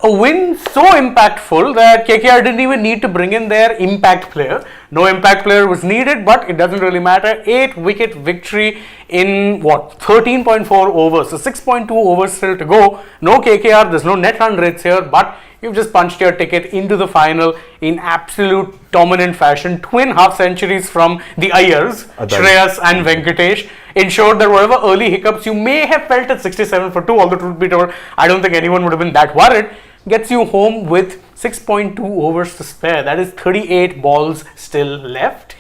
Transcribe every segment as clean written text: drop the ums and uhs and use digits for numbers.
A win so impactful that KKR didn't even need to bring in their impact player. No impact player was needed, but it doesn't really matter. 8-wicket victory in 13.4 overs. So 6.2 overs still to go. No KKR, there's no net run rates here, but you've just punched your ticket into the final in absolute dominant fashion. Twin half centuries from the Iyers, Shreyas and Venkatesh, ensured that whatever early hiccups you may have felt at 67 for 2, although truth be told, I don't think anyone would have been that worried, gets you home with 6.2 overs to spare. That is 38 balls still left.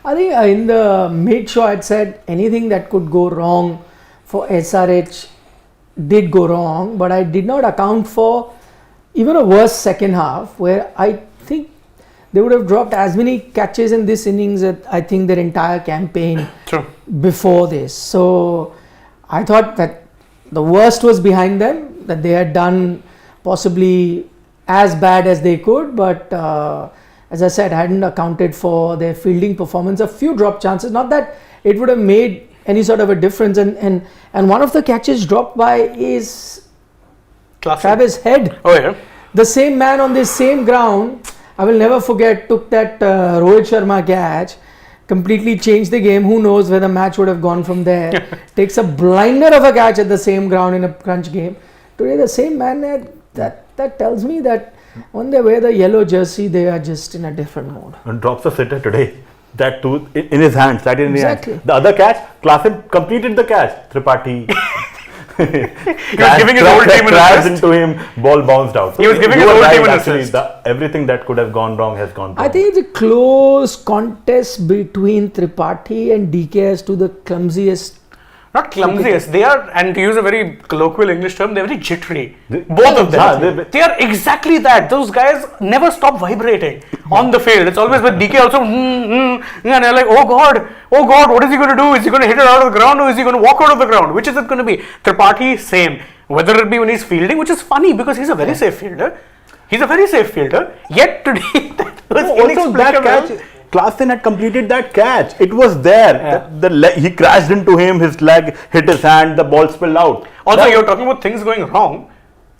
I think in the mid-show I'd said anything that could go wrong for SRH did go wrong, but I did not account for even a worse second half where I think they would have dropped as many catches in this innings as I think their entire campaign before this. So I thought that the worst was behind them, that they had done possibly as bad as they could, but as I said, hadn't accounted for their fielding performance. A few drop chances, not that it would have made any sort of a difference, and one of the catches dropped by is Travis Head. Oh yeah, the same man on this same ground. I will never forget, took that Rohit Sharma catch, completely changed the game. Who knows where the match would have gone from there. Takes a blinder of a catch at the same ground in a crunch game. Today the same man, that tells me that when they wear the yellow jersey, they are just in a different mode. And drops a sitter today. That too in his hands, that in his Exactly. hands. The other catch, Klassen completed the catch. Tripathi. He was giving his whole team an assist. Into him, ball bounced out. So he was giving his whole team an assist. Everything that could have gone wrong has gone wrong. I think it's a close contest between Tripathi and DK as to the clumsiest. Not clumsiest, they are, and to use a very colloquial English term, they're very jittery. Both of them. They are exactly that. Those guys never stop vibrating on the field. It's always with DK also, and they're like, oh God, what is he going to do? Is he going to hit it out of the ground or is he going to walk out of the ground? Which is it going to be? Tripathi, same. Whether it be when he's fielding, which is funny because he's a very safe fielder. Yet today, that was inexplicable. Klassen had completed that catch. It was there. Yeah. He crashed into him, his leg hit his hand, the ball spilled out. Also, you're talking about things going wrong.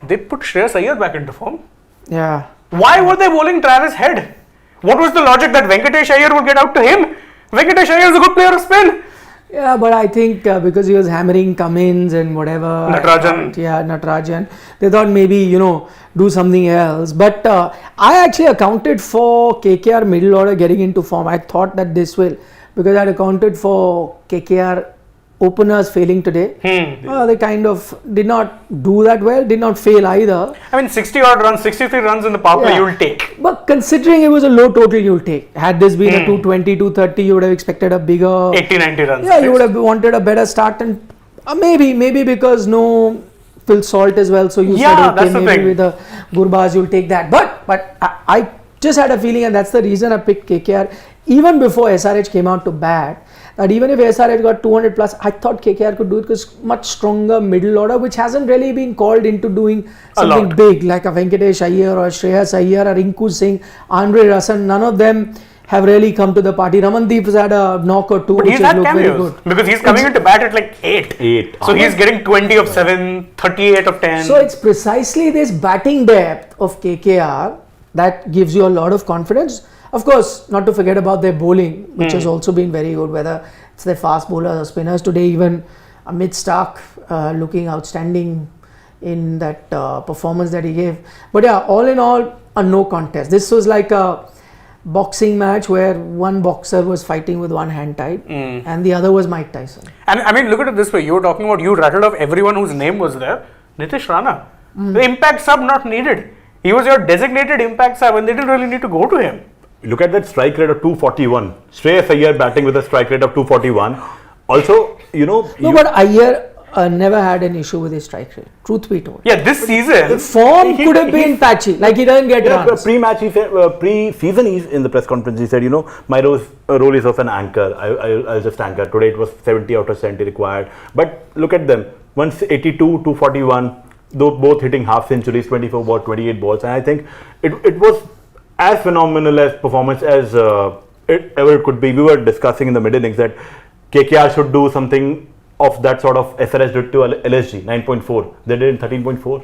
They put Shreyas Iyer back into form. Yeah. Why were they bowling Travis Head? What was the logic that Venkatesh Iyer would get out to him? Venkatesh Iyer is a good player of spin. Yeah, but I think because he was hammering Cummins and whatever. Natarajan. They thought maybe, do something else. But I actually accounted for KKR middle order getting into form. I thought that this will, because I had accounted for KKR openers failing today. They kind of did not do that well, did not fail either. I mean, 60 odd runs, 63 runs in the power play, you'll take. But considering it was a low total, you'll take. Had this been a 220, 230, you would have expected a bigger 80, 90 runs. Yeah, you would have wanted a better start, and maybe because no Phil Salt as well. So you said, okay, maybe with the Gurbaz, you'll take that. But I just had a feeling, and that's the reason I picked KKR even before SRH came out to bat. That even if SRH got 200 plus, I thought KKR could do it because much stronger middle order, which hasn't really been called into doing something big like a Venkatesh Iyer or Shreyas Iyer or Rinku Singh, Andre Russell. None of them have really come to the party. Ramandeep has had a knock or two, but which has looked very cameos, good. Because he's coming into bat at like 8. So he's getting 20 of 7, 38 of 10. So it's precisely this batting depth of KKR that gives you a lot of confidence. Of course, not to forget about their bowling, which has also been very good, whether it's their fast bowlers or spinners. Today, even Amit Stark looking outstanding in that performance that he gave. But yeah, all in all, a no contest. This was like a boxing match where one boxer was fighting with one hand tied and the other was Mike Tyson. And I mean, look at it this way. You were talking about, you rattled off everyone whose name was there. Nitish Rana. The impact sub not needed. He was your designated impact sub and they didn't really need to go to him. Look at that strike rate of 241. Shreyas Iyer batting with a strike rate of 241. Also, but Iyer never had an issue with his strike rate, truth be told. Yeah, this season the form could have been patchy, like he doesn't get runs. Pre-match, he said, pre-season, in the press conference, he said, my role is of an anchor. I'll just anchor. Today it was 70 out of 70 required. But look at them, 182, 241, both hitting half centuries, 24 balls, 28 balls. And I think it was as phenomenal as performance as it ever could be. We were discussing in the mid innings that KKR should do something of that sort of SRH did to LSG, 9.4. They did in 13.4.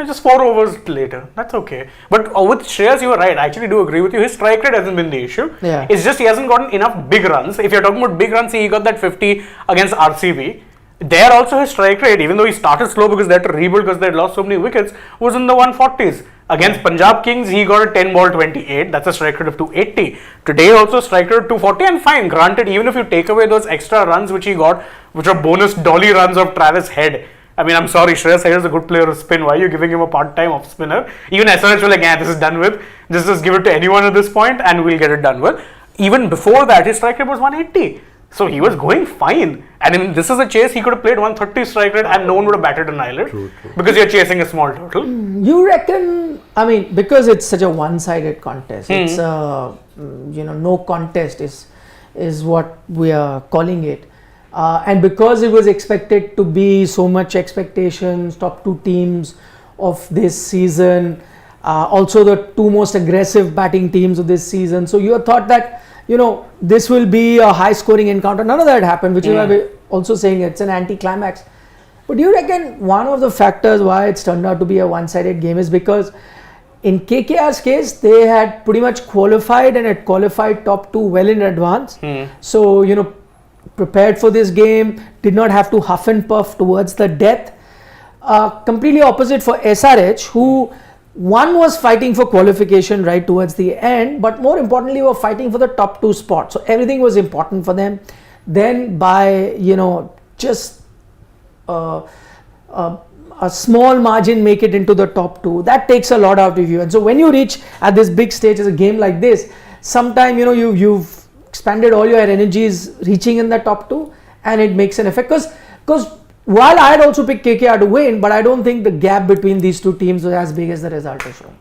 Just 4 overs later. That's okay. But with Shreyas, you were right. I actually do agree with you. His strike rate hasn't been the issue. Yeah. It's just he hasn't gotten enough big runs. If you're talking about big runs, he got that 50 against RCB. There also his strike rate, even though he started slow because they had to rebuild because they had lost so many wickets, was in the 140s. Against Punjab Kings, he got a 10 ball 28. That's a strike rate of 280. Today also strike rate of 240, and fine, granted, even if you take away those extra runs which he got, which are bonus dolly runs of Travis Head. I mean, I'm sorry, Shreyas Iyer is a good player of spin. Why are you giving him a part-time off spinner? Even SRH were like, yeah, this is done with. Just give it to anyone at this point and we'll get it done with. Even before that, his strike rate was 180. So he was going fine. And in this is a chase, he could have played 130 strike rate and no one would have batted an eyelid. True. Because you're chasing a small total. You reckon, I mean, because it's such a one-sided contest, it's no contest is what we are calling it. And because it was expected to be so much expectations, top 2 teams of this season, also the 2 most aggressive batting teams of this season. So you thought that, this will be a high scoring encounter. None of that happened, which is why we're also saying it's an anti-climax. But do you reckon one of the factors why it's turned out to be a one-sided game is because in KKR's case, they had pretty much qualified and had qualified top 2 well in advance. So, prepared for this game, did not have to huff and puff towards the death. Completely opposite for SRH, who one was fighting for qualification right towards the end, but more importantly were fighting for the top 2 spots. So everything was important for them. Then by just a small margin make it into the top 2, that takes a lot out of you. And so when you reach at this big stage as a game like this, sometime you've expanded all your energies reaching in the top 2 and it makes an effect, because while I had also picked KKR to win, but I don't think the gap between these 2 teams was as big as the result has shown.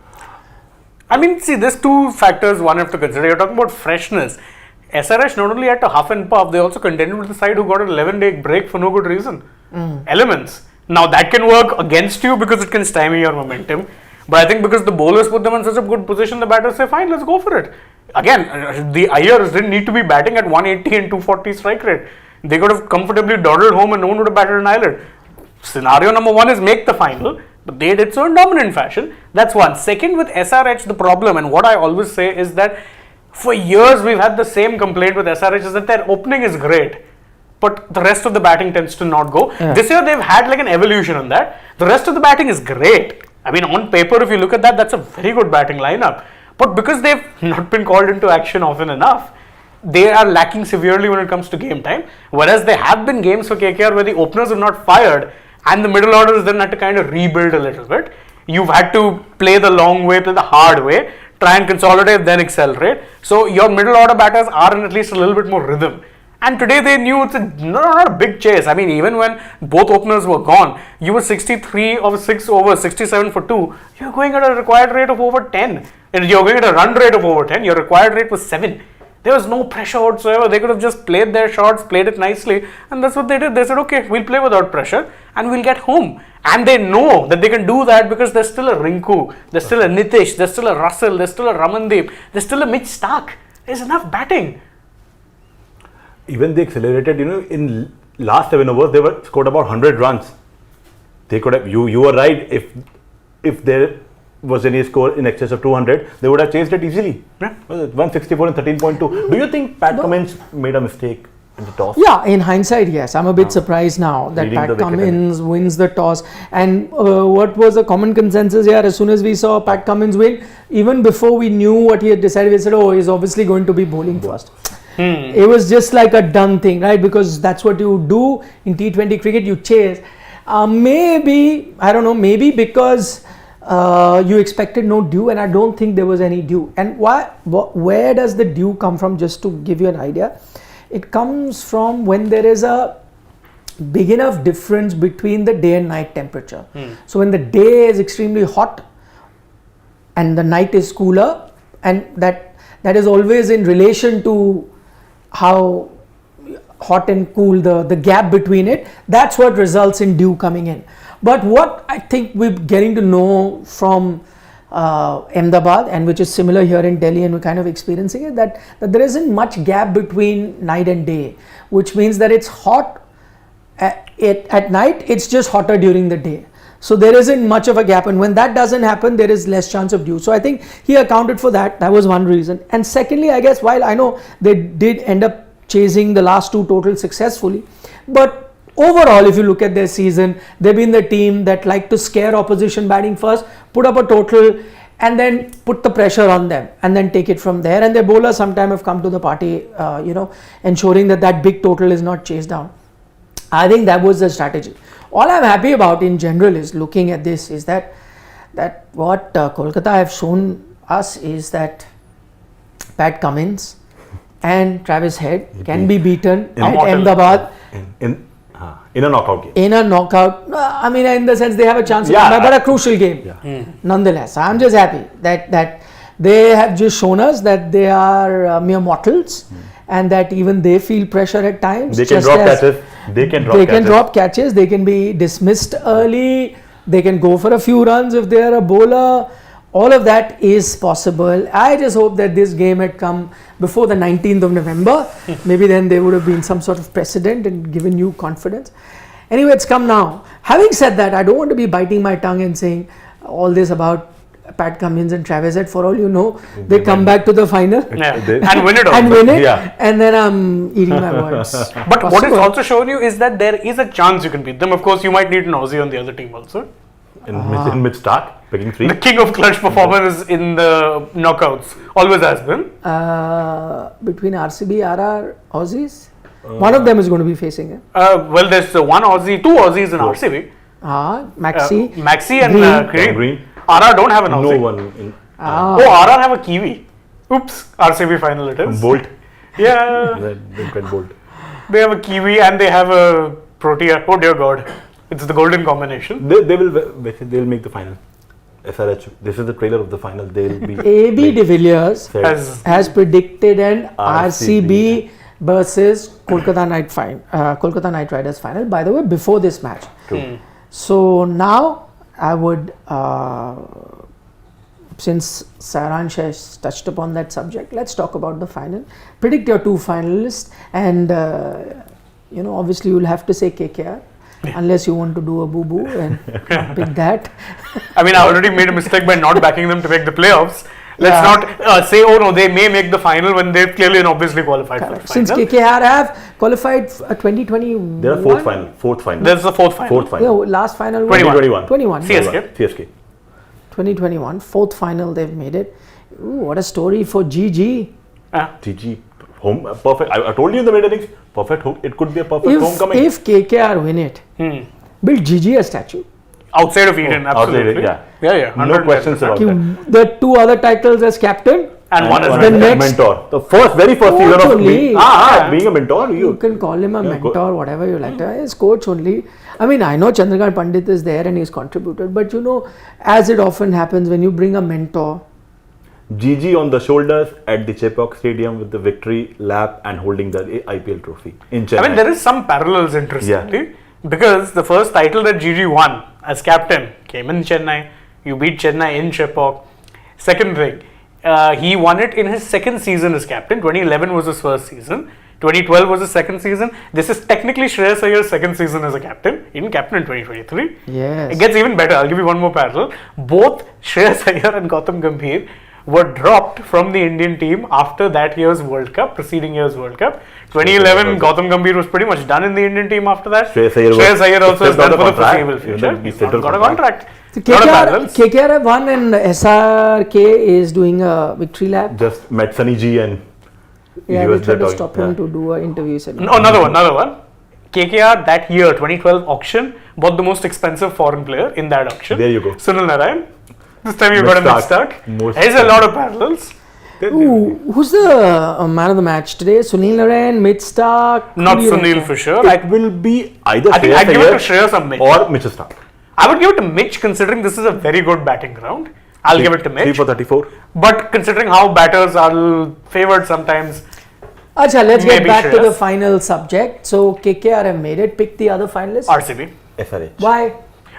I mean, see, there's 2 factors one have to consider. You're talking about freshness. SRH not only had to huff and puff, they also contended with the side who got an 11-day break for no good reason. Elements. Now that can work against you because it can stymie your momentum. But I think because the bowlers put them in such a good position, the batters say, fine, let's go for it. Again, the Iyers didn't need to be batting at 180 and 240 strike rate. They could have comfortably dawdled home and no one would have batted an eyelid. Scenario number 1 is make the final, but they did so in dominant fashion. That's one. Second, with SRH, the problem, and what I always say is that for years we've had the same complaint with SRH, is that their opening is great, but the rest of the batting tends to not go. Yeah. This year they've had like an evolution on that. The rest of the batting is great. I mean, on paper, if you look at that, that's a very good batting lineup. But because they've not been called into action often enough, they are lacking severely when it comes to game time. Whereas there have been games for KKR where the openers have not fired and the middle orders then had to kind of rebuild a little bit. You've had to play the long way, play the hard way, try and consolidate, then accelerate. So your middle order batters are in at least a little bit more rhythm. And today they knew it's not a big chase. I mean, even when both openers were gone, you were 63 of 6 overs, 67 for 2. You're going at a required rate of over 10. And you're going at a run rate of over 10. Your required rate was 7. There was no pressure whatsoever. They could have just played their shots, played it nicely. And that's what they did. They said, okay, we'll play without pressure and we'll get home. And they know that they can do that because there's still a Rinku, there's still a Nitish, there's still a Russell, there's still a Ramandeep, there's still a Mitch Stark. There's enough batting. Even they accelerated, in last 7 overs, they were scored about 100 runs. They could have, you were right, if there was any score in excess of 200, they would have chased it easily. Yeah. 164 and 13.2. Do you think Pat Cummins made a mistake in the toss? Yeah, in hindsight, yes. I'm a bit surprised now that Pat Cummins wins the toss. And what was the common consensus here? As soon as we saw Pat Cummins win, even before we knew what he had decided, we said, oh, he's obviously going to be bowling first. It was just like a done thing, right? Because that's what you do in T20 cricket, you chase. Maybe because you expected no dew, and I don't think there was any dew. And where does the dew come from? Just to give you an idea, it comes from when there is a big enough difference between the day and night temperature. So when the day is extremely hot and the night is cooler, and that is always in relation to how hot and cool the gap between it, that's what results in dew coming in. But what I think we're getting to know from Ahmedabad, and which is similar here in Delhi, and we're kind of experiencing it, that there isn't much gap between night and day, which means that it's hot at night, it's just hotter during the day. So there isn't much of a gap, and when that doesn't happen, there is less chance of due. So I think he accounted for that. That was one reason. And secondly, I guess while I know they did end up chasing the last 2 totals successfully, but overall, if you look at their season, they've been the team that like to scare opposition batting first, put up a total, and then put the pressure on them, and then take it from there. And their bowlers sometimes have come to the party, ensuring that big total is not chased down. I think that was the strategy. All I'm happy about in general is looking at this is that what Kolkata have shown us is that Pat Cummins and Travis Head can be beaten at Ahmedabad in a knockout game. In a knockout, in the sense they have a chance to come back, but a crucial game. Nonetheless, I'm just happy that they have just shown us that they are mere mortals, and that even they feel pressure at times. They can drop catches. They can drop catches. They can be dismissed early. They can go for a few runs if they are a bowler. All of that is possible. I just hope that this game had come before the 19th of November. Maybe then there would have been some sort of precedent and given you confidence. Anyway, it's come now. Having said that, I don't want to be biting my tongue and saying all this about Pat Cummins and Travis Head. For all you know, they come back to the final and win it all. And then I'm eating my words. But what it's also shown you is that there is a chance you can beat them. Of course, you might need an Aussie on the other team also. In mid-start, picking 3. The king of clutch performers in the knockouts. Always has been. Between RCB, RR, Aussies, one of them is going to be facing him. Well, there's 1 Aussie, 2 Aussies in RCB. Maxi and Green. RR don't have an Aussie. No one. RR have a Kiwi. Oops, RCB final it is. Bolt. Yeah. Bolt. They have a Kiwi and they have a Protea. Oh dear God. It's the golden combination. They'll make the final. SRH. This is the trailer of the final. They'll be. AB de Villiers has predicted an RCB versus Kolkata Knight Riders final. By the way, before this match. So now I would, since Saransh has touched upon that subject, let's talk about the final. Predict your 2 finalists, and obviously you'll have to say KKR. Unless you want to do a boo-boo and pick that. I already made a mistake by not backing them to make the playoffs. Let's not say, oh no, they may make the final when they've clearly and obviously qualified for the final. Since KKR have qualified 2021. They're fourth final. There's the fourth final. No, last final was 21. CSK. 2021, fourth final they've made it. Ooh, what a story for GG. GG. Home perfect. I told you in the beginning, perfect home. It could be a perfect homecoming. If KKR win it, build GG a statue. Outside of Eden, absolutely. Yeah. No questions about that. The 2 other titles as captain. And one as the next mentor. The very first season of being a mentor. You can call him a mentor, whatever you like. He's coach only. I know Chandrakant Pandit is there and he's contributed, but as it often happens when you bring a mentor. GG on the shoulders at the Chepauk Stadium with the victory lap and holding the IPL trophy in Chennai. There is some parallels interestingly because the first title that GG won as captain came in Chennai. You beat Chennai in Chepauk. Second thing, he won it in his second season as captain. 2011 was his first season. 2012 was his second season. This is technically Shreyas Iyer's second season as a captain. In captain in 2023. Yes. It gets even better. I'll give you one more parallel. Both Shreyas Iyer and Gautam Gambhir were dropped from the Indian team after that year's World Cup, preceding year's World Cup. 2011, Gautam Gambhir was pretty much done in the Indian team after that. Shreyas Iyer also is done for the foreseeable future. He's got a contract. So KKR have won and SRK is doing a victory lap. Just met Sunny G and we tried to stop him to do an interview. No, another one. KKR that year, 2012 auction, bought the most expensive foreign player in that auction. There you go. Sunil Narayan. This time you got a mid-start. There's a lot of parallels. Who's the man of the match today? Sunil Narayan, mid-start? Not Sunil for sure. It will be either I think I'd give it to Shreyas or Mitch. Or Mitchell Stark. I would give it to Mitch considering this is a very good batting round. I'll give it to Mitch. 3 for 34. But considering how batters are favoured sometimes. Acha, let's get back to the final subject. So KKR have made it. Pick the other finalists. RCB. SRH. Why?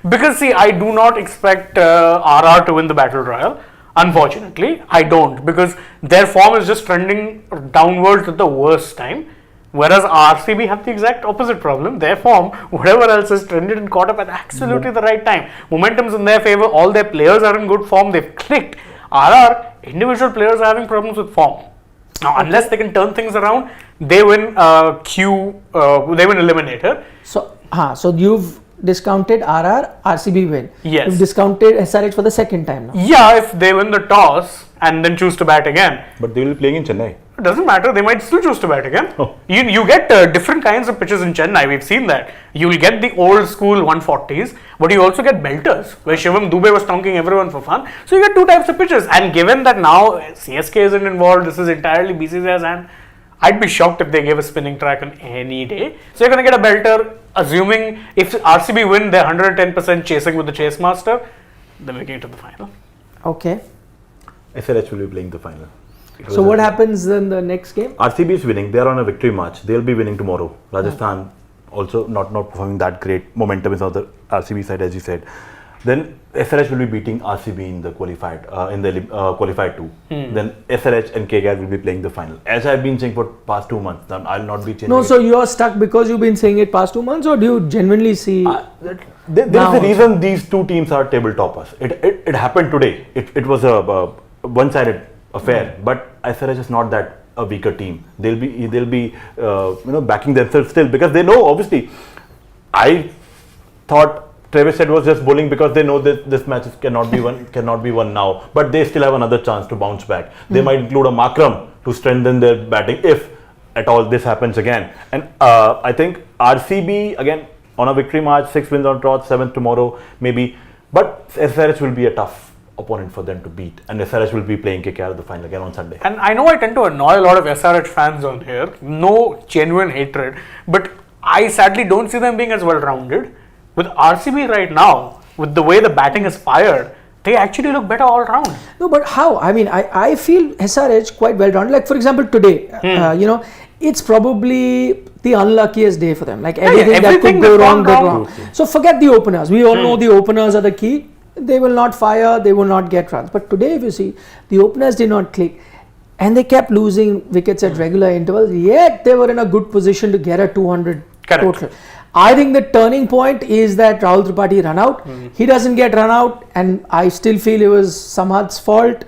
Because see, I do not expect RR to win the battle royal. Unfortunately, I don't, because their form is just trending downwards at the worst time. Whereas RCB have the exact opposite problem. Their form, whatever else, is trended and caught up at absolutely the right time. Momentum's in their favor. All their players are in good form. They've clicked. RR, individual players are having problems with form. Now, unless they can turn things around, they win they win eliminator. So you've discounted RCB win. Yes. You've discounted SRH for the second time now. Yeah, if they win the toss and then choose to bat again. But they will be playing in Chennai. It doesn't matter, they might still choose to bat again. Oh. You get different kinds of pitches in Chennai, we've seen that. You'll get the old school 140s, but you also get belters, where Shivam Dubey was tonking everyone for fun. So you get two types of pitches, and given that now CSK isn't involved, this is entirely BCCI's hand, I'd be shocked if they gave a spinning track on any day. So you're going to get a belter, assuming if RCB win, they're 110% chasing with the chase master, they're making it to the final. Okay. SRH will be playing the final. So what happens in the next game? RCB is winning. They are on a victory march. They'll be winning tomorrow. Rajasthan also not performing that great. Momentum is on the RCB side, as you said. Then SRH will be beating RCB in the qualified qualified 2. Then SRH and KKR will be playing the final. As I've been saying for past 2 months, I'll not be changing. No, so you're stuck because you've been saying it past 2 months, or do you genuinely see? There is a reason these two teams are table toppers. It happened today. It was a one-sided affair, but SRH is not that a weaker team. They'll be backing themselves still, because they know, obviously. I thought Travis Head was just bowling because they know that this match cannot be won now, but they still have another chance to bounce back. They might include a Makram to strengthen their batting if at all this happens again. And I think RCB again on a victory march, 6 wins on trot, 7th tomorrow maybe, but SRH will be a tough opponent for them to beat, and SRH will be playing KKR at the final again on Sunday. And I know I tend to annoy a lot of SRH fans on here, no genuine hatred, but I sadly don't see them being as well rounded. With RCB right now, with the way the batting is fired, they actually look better all round. No, but how? I mean, I feel SRH quite well rounded. Like for example today, it's probably the unluckiest day for them. Like everything that could go wrong did wrong. So forget the openers. We all know the openers are the key. They will not fire, they will not get runs. But today, if you see, the openers did not click, and they kept losing wickets at regular intervals, yet they were in a good position to get a 200 total. I think the turning point is that Rahul Tripathi run out. He doesn't get run out, and I still feel it was Samhat's fault.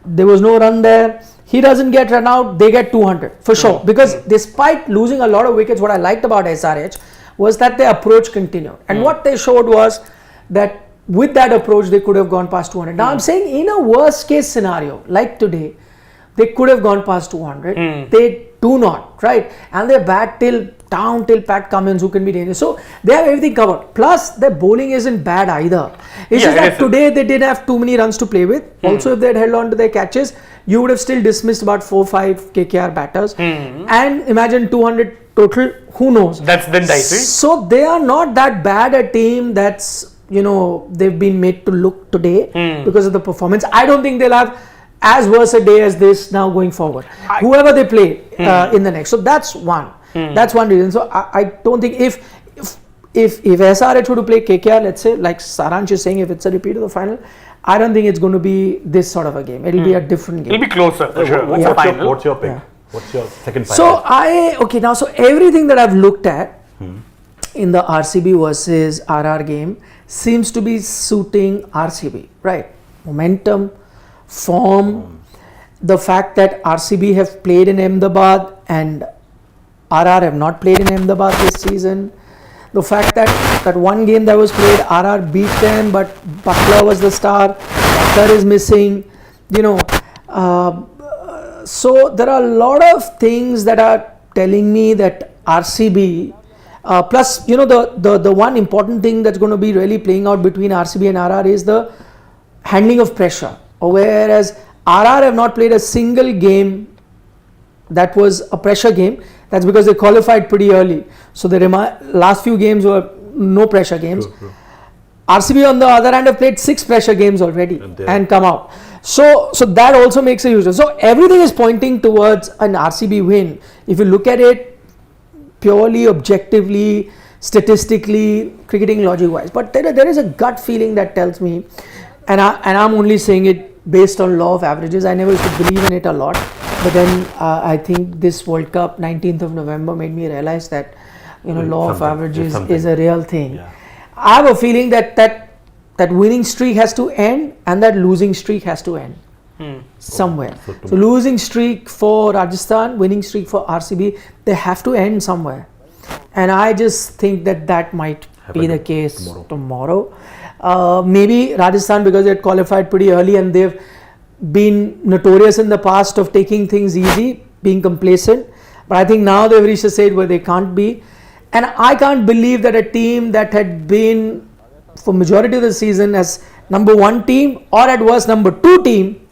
There was no run there. He doesn't get run out, they get 200 for sure. Because despite losing a lot of wickets, what I liked about SRH was that their approach continued. And what they showed was that with that approach, they could have gone past 200. Now, I'm saying in a worst case scenario, like today, they could have gone past 200. They do not, right? And they bat till Pat Cummins, who can be dangerous. So, they have everything covered. Plus, their bowling isn't bad either. It's just that today, they didn't have too many runs to play with. Also, if they had held on to their catches, you would have still dismissed about 4-5 KKR batters. And imagine 200 total, who knows? That's then dicey. So, they are not that bad a team that's, they've been made to look today because of the performance. I don't think they'll have as worse a day as this now going forward. Whoever they play in the next. So that's one. That's one reason. So I don't think if SRH were to play KKR, let's say, like Saransh is saying, if it's a repeat of the final, I don't think it's going to be this sort of a game. It'll be a different game. It'll be closer for sure. What's your pick? What's your second So final? so everything that I've looked at in the RCB versus RR game seems to be suiting RCB, right? Momentum, form, the fact that RCB have played in Ahmedabad and RR have not played in Ahmedabad this season, the fact that one game that was played, RR beat them, but Butler was the star, Butler is missing, so there are a lot of things that are telling me that RCB, plus the one important thing that's going to be really playing out between RCB and RR is the handling of pressure. Whereas RR have not played a single game that was a pressure game. That's because they qualified pretty early. So the last few games were no pressure games. True. RCB on the other hand have played 6 pressure games already and come out. So that also makes a huge difference. So everything is pointing towards an RCB win. If you look at it purely, objectively, statistically, cricketing logic wise. But there is a gut feeling that tells me, and I'm only saying it based on law of averages. I never used to believe in it a lot. But then I think this World Cup, 19th of November, made me realize that law of averages is a real thing. Yeah. I have a feeling that winning streak has to end and that losing streak has to end somewhere. So losing streak for Rajasthan, winning streak for RCB, they have to end somewhere. And I just think that might be the case tomorrow. Maybe Rajasthan, because they had qualified pretty early and they've been notorious in the past of taking things easy, being complacent. But I think now they've reached a stage where they can't be. And I can't believe that a team that had been for majority of the season as number 1 team or at worst number 2 team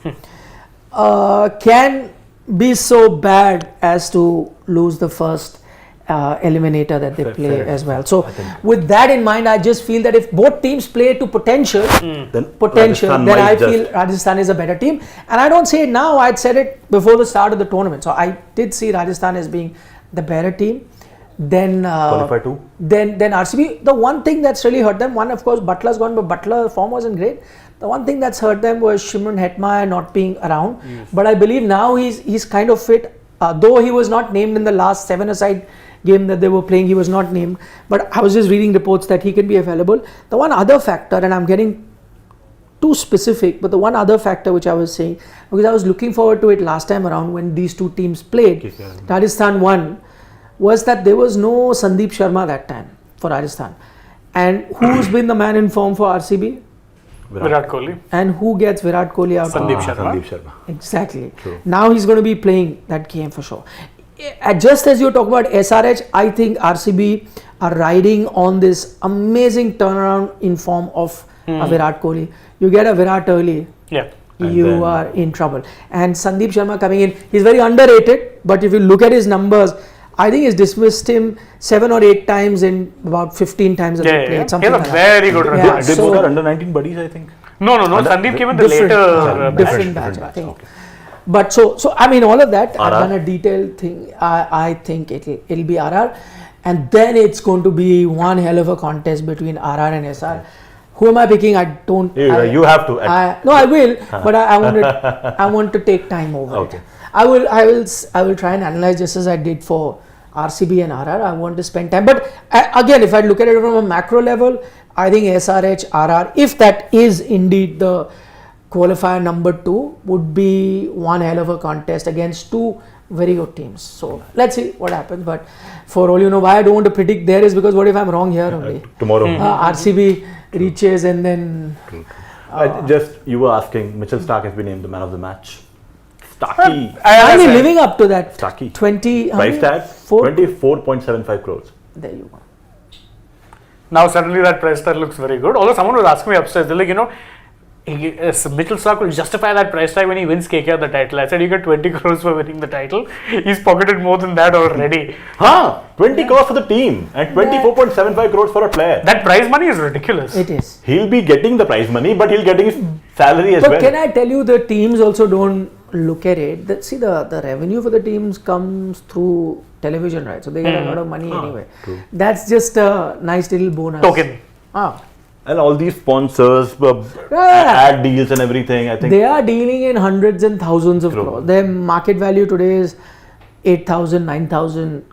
can be so bad as to lose the first eliminator that they play as well. So with that in mind, I just feel that if both teams play to potential, then I feel Rajasthan is a better team. And I don't say it now, I'd said it before the start of the tournament. So I did see Rajasthan as being the better team. Then qualify too. Then RCB, the one thing that's really hurt them, one of course Butler's gone, but Butler form wasn't great. The one thing that's hurt them was Shimron Hetmeyer not being around. But I believe now he's kind of fit. Though he was not named in the last 7-a-side game that they were playing, he was not named. But I was just reading reports that he can be available. The one other factor, and I'm getting too specific, but the one other factor which I was saying, because I was looking forward to it last time around when these two teams played, Rajasthan won, was that there was no Sandeep Sharma that time for Rajasthan. And who's been the man in form for RCB? Virat Kohli. And who gets Virat Kohli out? Sandeep Sharma. Sandeep Sharma. Exactly. True. Now he's going to be playing that game for sure. Just as you talk about SRH, I think RCB are riding on this amazing turnaround in form of a Virat Kohli. You get a Virat early, you are in trouble. And Sandeep Sharma coming in, he's very underrated, but if you look at his numbers, I think he's dismissed him 7 or 8 times in about 15 times that they played. Something he has a very good record. They both are under 19 buddies, I think. No. Sandeep came in the later different batch, I think. Okay. But so I mean, all of that, RR. I've done a detailed thing. I think it'll be RR, and then it's going to be one hell of a contest between RR and SR. Who am I picking? I don't. You have to. No, I will, but I want to take time over it. I will try and analyze just as I did for RCB and RR. I want to spend time, but again, if I look at it from a macro level, I think SRH, RR, if that is indeed the qualifier number 2, would be one hell of a contest against 2 very good teams. So let's see what happens. But for all you know, why I don't want to predict there is because what if I'm wrong here only? Tomorrow. RCB reaches and then. You were asking, Mitchell Stark has been named the man of the match. Starkey. Are we living up to that? Starkey. 20. Price tag 24.75 crores. There you go. Now suddenly that price tag looks very good. Although someone was asking me upstairs, they're like, Mitchell Stark will justify that price tag when he wins KKR the title. I said, you get 20 crores for winning the title. He's pocketed more than that already. 20 crores for the team and 24.75 crores for a player. That prize money is ridiculous. It is. He'll be getting the prize money, but he'll getting his salary as well. But can I tell you, the teams also don't look at it. The revenue for the teams comes through television, right? So they get a lot of money anyway. True. That's just a nice little bonus. Token. And all these sponsors, ad deals and everything, I think. They are dealing in hundreds and thousands of crores. Their market value today is 8,000, 9,000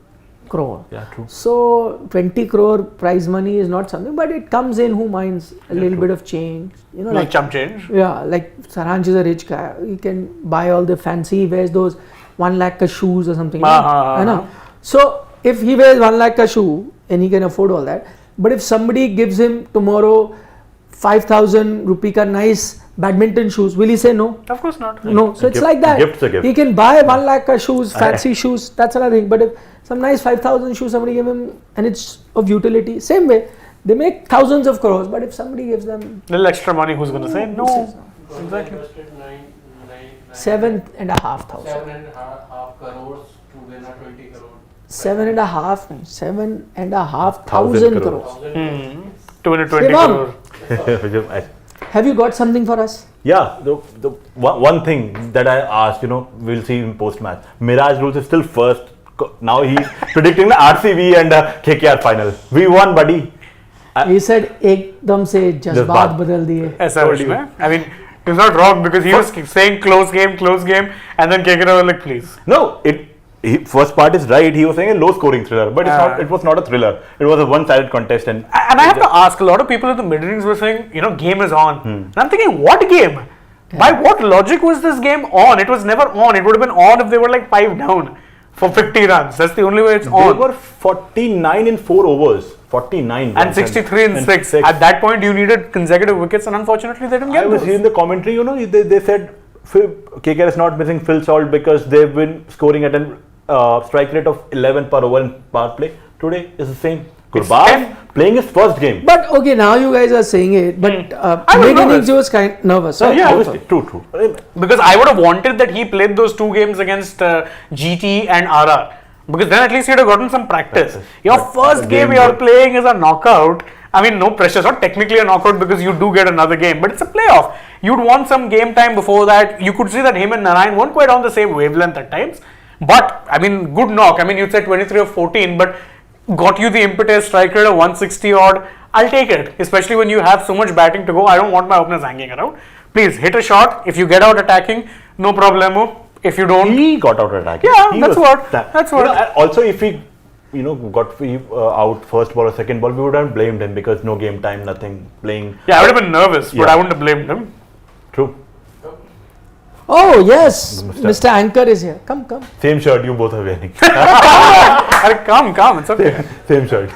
crore. Yeah, true. So 20 crore prize money is not something, but it comes in, who minds a little bit of change. Like chump change. Yeah, like SRH is a rich guy. He can buy all the fancy, he wears those 1 lakh ka shoes or something. So if he wears 1 lakh ka shoe and he can afford all that, but if somebody gives him tomorrow 5,000 rupee ka nice badminton shoes, will he say no? Of course not. No. So it's like that. Gift's a gift. He can buy 1 lakh ka shoes, fancy shoes, that's another thing. But if some nice 5,000 shoes somebody give him and it's of utility, same way, they make thousands of crores, but if somebody gives them little extra money, who's going to say no? Exactly. 7,500. 7.5 crores to win a 20 crore. 7,500 crores. To win a 20 crore. Have you got something for us? Yeah, the one thing that I asked, we'll see in post-match. Miraj Rules is still first. Now he's predicting the RCB and KKR final. We won, buddy. He said, एकदम से जज्बात बदल दिए. SRH में. I mean, He's not wrong because he was saying close game, and then KKR was like, please. No, first part is right. He was saying a low scoring thriller, but it was not a thriller. It was a one-sided contest. And I have to ask, a lot of people in the mid-innings were saying, game is on. And I'm thinking, what game? By what logic was this game on? It was never on. It would have been on if they were like 5 down for 50 runs. That's the only way it's on. They were 49 in 4 overs. 49. And 63 in 6. At that point, you needed consecutive wickets, and unfortunately, they didn't get I was hearing the commentary, they said KKR is not missing Phil Salt because they've been scoring at a strike rate of 11 per over in power play. Today is the same. Gurbaz playing his first game. But okay, now you guys are saying it, but mid-innings he was kind of nervous. Right? Yeah, obviously. True. Because I would have wanted that he played those 2 games against GT and RR. Because then at least he'd have gotten some practice. Your first game you're playing is a knockout. I mean, no pressure. It's not technically a knockout because you do get another game, but it's a playoff. You'd want some game time before that. You could see that him and Narayan weren't quite on the same wavelength at times. But, I mean, good knock. I mean, you said 23 of 14, but got you the impetus, strike rate of 160 odd. I'll take it, especially when you have so much batting to go. I don't want my openers hanging around. Please hit a shot. If you get out attacking, no problemo. If you don't, he got out attacking. Yeah, that's what. Also, if he, got out first ball or second ball, we would have blamed him because no game time, nothing, playing. Yeah, I would have been nervous, but I wouldn't have blamed him. True. Oh yes, Mr. Anchor is here. Come. Same shirt you both are wearing. Come, it's okay. Same shirt.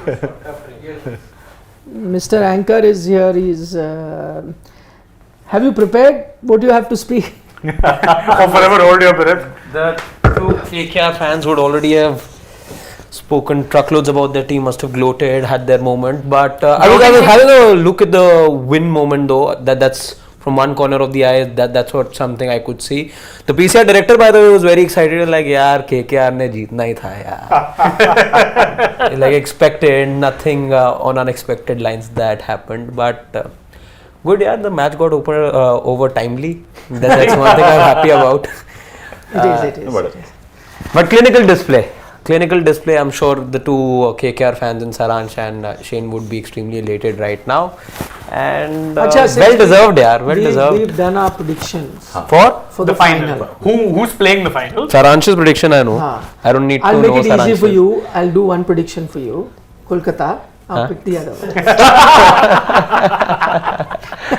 Mr. Anchor is here. He's. Have you prepared what you have to speak? Or forever hold your breath. The 2 KKR fans would already have spoken truckloads about their team, must have gloated, had their moment. But I was having a look at the win moment though. That's from one corner of the eye. That's what something I could see. The PCR director, by the way, was very excited. Like, yaar, KKR ne jeetna hi tha yaar. Like expected, nothing on unexpected lines that happened. But good, yeah. The match got over timely. That's one thing I'm happy about. It is. But clinical display. I'm sure the 2 KKR fans in SRH and Shane would be extremely elated right now. And well deserved, yeah. Well deserved. We've done our predictions for the final. Who's playing the final? SRH's prediction, I know. I don't need to know. I'll make it easy Saransh's. for you. I'll do one prediction for you. Kolkata. I'll pick the other one.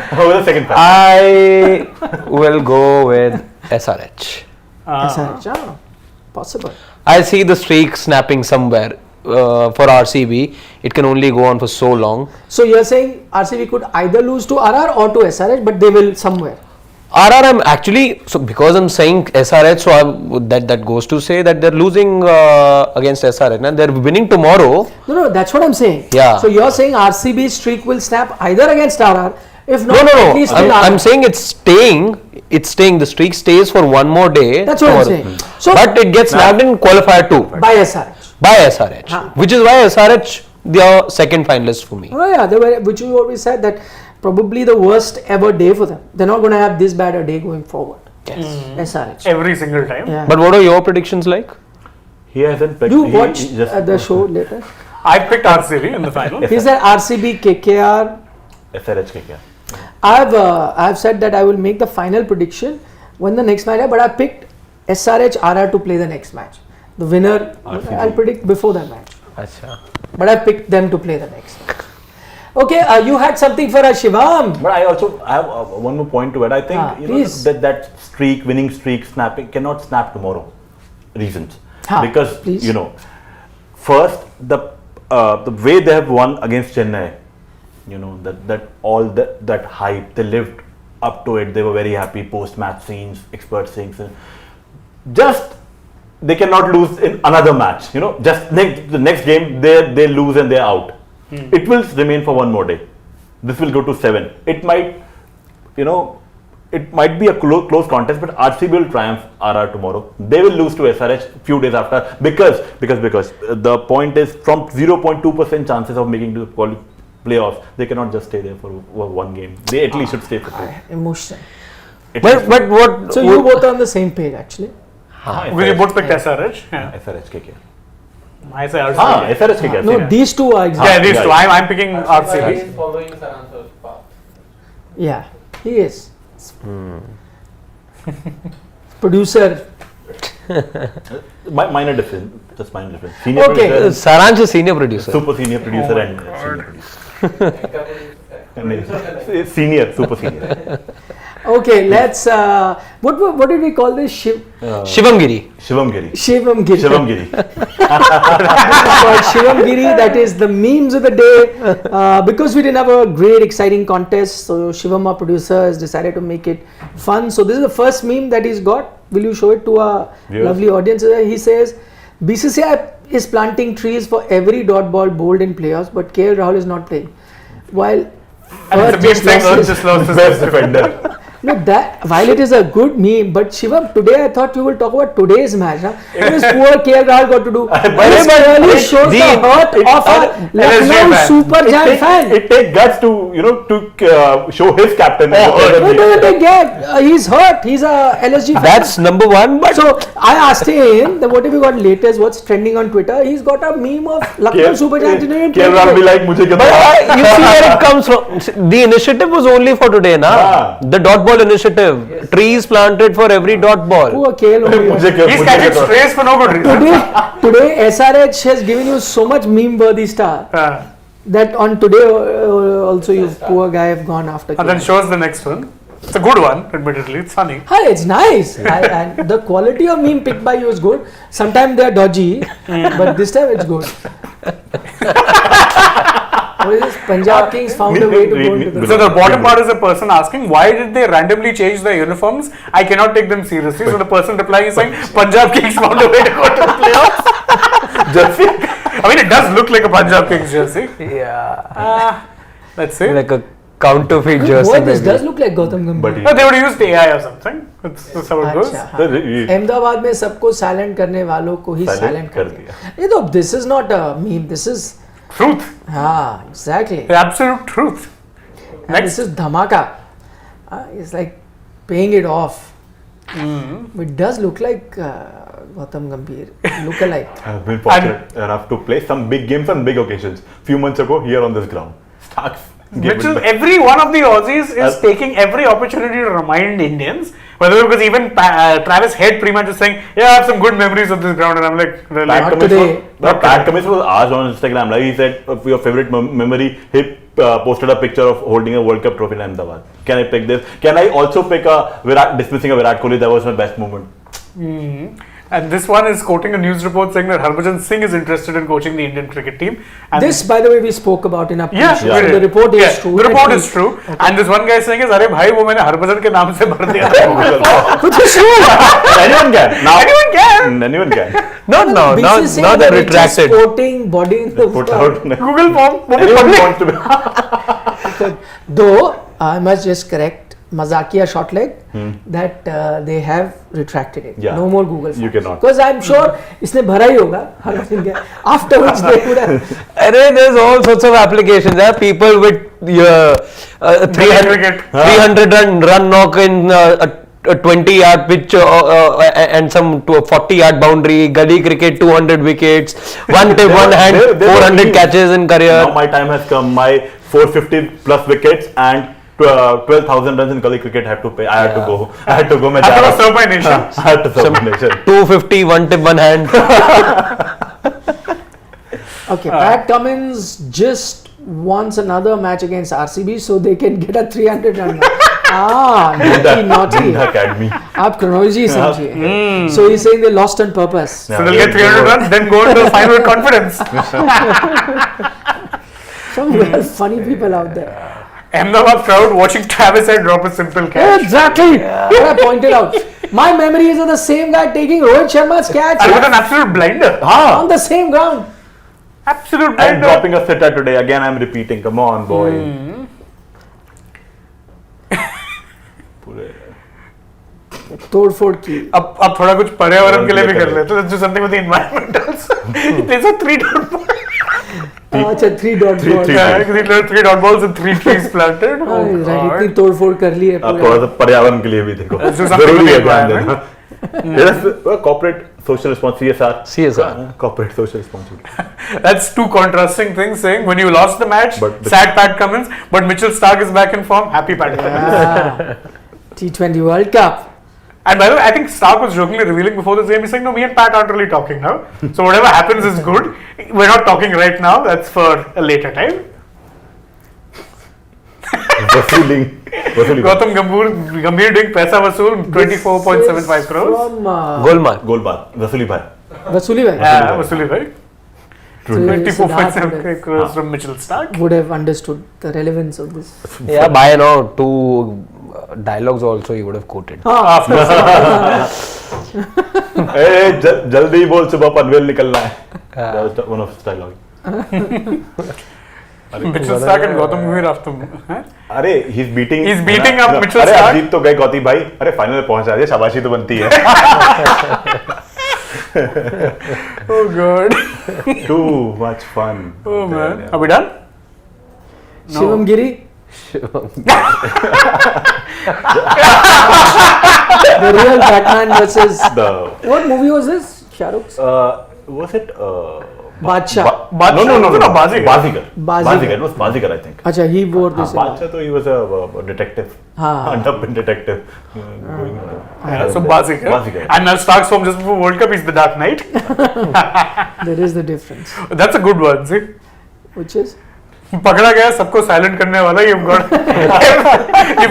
Who was the second fan? I will go with SRH. SRH, possible. I see the streak snapping somewhere for RCB. It can only go on for so long. So you're saying RCB could either lose to RR or to SRH, but they will somewhere. RR, I'm actually, so because I'm saying SRH, so that goes to say that they're losing against SRH and they're winning tomorrow. No, that's what I'm saying. Yeah. So you're saying RCB streak will snap either against RR, if not No. at least till I'm RR. saying it's staying. The streak stays for one more day. That's what I'm saying. So but it gets snapped in qualifier 2 by SRH. by SRH, which is why SRH they are second finalist for me. Oh yeah, they were, which you always said that probably the worst ever day for them. They're not going to have this bad a day going forward. Yes. SRH. Every single time. Yeah. But what are your predictions like? He hasn't picked. You watched the show later. I picked RCB in the final. He said RCB, KKR. SRH KKR. I've said that I will make the final prediction when the next match, but I picked SRH RR to play the next match. The winner, I'll predict before that match. Achha. But I picked them to play the next match. Okay, you had something for us, Shivam. But I also have one more point to add. I think that streak, winning streak, snapping cannot snap tomorrow. Reasons because first the way they have won against Chennai. That hype, they lived up to it. They were very happy. Post-match scenes, expert scenes. Just they cannot lose in another match. Just the next game they lose and they're out. It will remain for one more day. This will go to 7. It might, it might be a close contest, but RCB will triumph RR tomorrow. They will lose to SRH few days after because the point is from 0.2% chances of making the playoffs, they cannot just stay there for one game. They at least should stay for 2. Emotional. But what? So you both are on the same page actually. We both picked SRH. SRH KKR. I say RCB. SRH KKR. No, these two are exactly. Yeah, these two. I'm picking RCB. Following Saransh's path. Yeah, he is. Producer. Minor difference. Just minor difference. Senior Okay. producer, Saransh is senior producer. super senior producer, and senior producer. Senior, super senior. Okay, let's. What did we call this? Shivam Giri. Shivam Giri. Shivam Giri. Shivam Giri. Called Shivam Giri. That is the memes of the day. Because we didn't have a great, exciting contest, so Shivam, our producer, has decided to make it fun. So this is the first meme that he's got. Will you show it to our lovely audience? He says, BCCI is planting trees for every dot ball bowled in playoffs, but KL Rahul is not playing. While Earth just lost his Best defender. No, that while it is a good meme, but Shivam, today I thought you will talk about today's match. Huh? What is poor KL Rahul got to do? This really shows the hurt of a Lucknow super giant fan. It takes guts to show his captain. He's hurt. He's a LSG fan. That's number one. But So I asked him that what have you got latest? What's trending on Twitter? He's got a meme of Lucknow super giant. KL Rahul be like, मुझे क्या But you see where it comes from. The initiative was only for today, na? Yeah. The dot ball initiative. Trees planted for every dot ball. Poor KL. मुझे क्या He's catching strays for no good reason. Today SRH has given you so much meme-worthy stuff that on today also you poor guy have gone after. And then shows the next one. It's a good one, admittedly. It's funny. Hi, it's nice. And the quality of meme picked by you is good. Sometimes they are dodgy, but this time it's good. What is this? Punjab Kings found a way to go into the. So the bottom part is a person asking, why did they randomly change their uniforms? I cannot take them seriously. So the person replying is saying, Punjab Kings found a way to go to the playoffs. Jersey. I mean, it does look like a Punjab Kings jersey. Yeah. Let's see. Like a counterfeit jersey. Boy, this maybe. does look like Gautam Gambhir. No, they would have used AI or something. That's how it goes. अच्छा, हाँ. अहमदाबाद में सबको silent करने वालों को ही silent कर दिया. ये तो this is not a meme. This is Truth. हाँ, exactly. The absolute truth. And this is dhamaka. It's like paying it off. It does look like Gautam Gambhir. Look alike. I've been fortunate enough to play some big games on big occasions. Few months ago, here on this ground. Starks. Mitchell, every one of the Aussies is taking every opportunity to remind Indians. Whether because even Travis Head pretty much is saying, yeah, I have some good memories of this ground, and I'm like, really? Pat Cummins was asked on Instagram, like he said, your favorite memory, he posted a picture of holding a World Cup trophy in Ahmedabad. Can I pick this? Can I also pick dismissing a Virat Kohli? That was my best moment. And this one is quoting a news report saying that Harbhajan Singh is interested in coaching the Indian cricket team. And This, by the way, we spoke about in our yeah, pre-show. So the report is true. The report is true. Okay. And this one guy is saying, "Arey bhai, wo maine Harbhajan ke naam se bhar diya tha." Which is true. Anyone can. Now, Anyone can. Anyone can. No, now they're retracted. Sporting body in the Put out. Google form. Anyone wants to be. Though, I must just correct Mazakia short leg that they have retracted it. Yeah. No more Google forms. You cannot. Because I'm sure इसने भरा ही होगा हर दिन के. After which they would have. There's all sorts of applications. There are people with 300 run knock in a 20-yard pitch and some 40-yard boundary, gully cricket, 200 wickets, one tip, one hand, 400 catches in career. Now my time has come. My 450 plus wickets and 12,000 runs in gully cricket had to pay. I had to go. I had to go. I had to serve my nation. I had to serve my nation. 250, one tip, one hand. Okay, Pat Cummins just wants another match against RCB so they can get a 300 run. Naughty. Academy. आप chronology समझिए. So he's saying they lost on purpose. So they'll get 300 runs, then go into the final with confidence. Some well funny people out there. Ahmedabad crowd watching Travis Head drop a simple catch. Exactly. What I pointed out. My memory is of the same guy taking Rohit Sharma's catch And with an absolute blinder. on the same ground. Absolute And blinder. dropping a sitter today. Again, I'm repeating. Come on, boy. तोड़ फोड़ की. अब थोड़ा कुछ पर्यावरण के लिए भी कर लेते. Let's do something with the environment also. There's a 3-dot ball. अच्छा 3-dot ball. Three dot balls and 3 trees planted. Oh, Right, God. इतनी तोड़ फोड़ कर ली है. आप थोड़ा सा पर्यावरण के लिए भी देखो. जरूरी है ध्यान देना. Corporate social responsibility. CSR. Corporate social responsibility. That's two contrasting things saying when you lost the match, But sad Pat Cummins, but Mitchell Stark is back in form, happy Pat Cummins. T20 World Cup. And by the way, I think Stark was jokingly revealing before this game, he's saying, no, me and Pat aren't really talking now. So whatever happens is good. We're not talking right now. That's for a later time. Wasuling. Gautam Gambhir doing Paisa Vasool, 24.75 crores. From Golbar. Vasuli bhai. Vasuli bhai. Yeah, Vasuli bhai. So 24.75 crores from Mitchell Stark. would have understood the relevance of this. Yeah, by now, 2 dialogues also he would have quoted. Hey, jaldi bol subah panvel nikalna hai. That was one of his dialogue. Mitchell Stark and Gautam Gambhir after. Huh? अरे he's beating up Mitchell अरे Stark. जीत तो गए गौती भाई अरे final में पहुंचा दिया शाबाशी तो बनती है Oh god. too much fun Oh man. Are we done? No. Shivam Giri. The real Batman versus. the What movie was this? Shah Rukh's? was it Badshah. no Bazigar. Bazigar it was Bazigar I think Acha, he wore this. Badshah तो he was a detective underbeen detective going So Bazigar. And now Stark's form just before World Cup is the Dark Knight. There is the difference. That's a good one, see. Which is? पकड़ा गया सबको silent करने वाला you've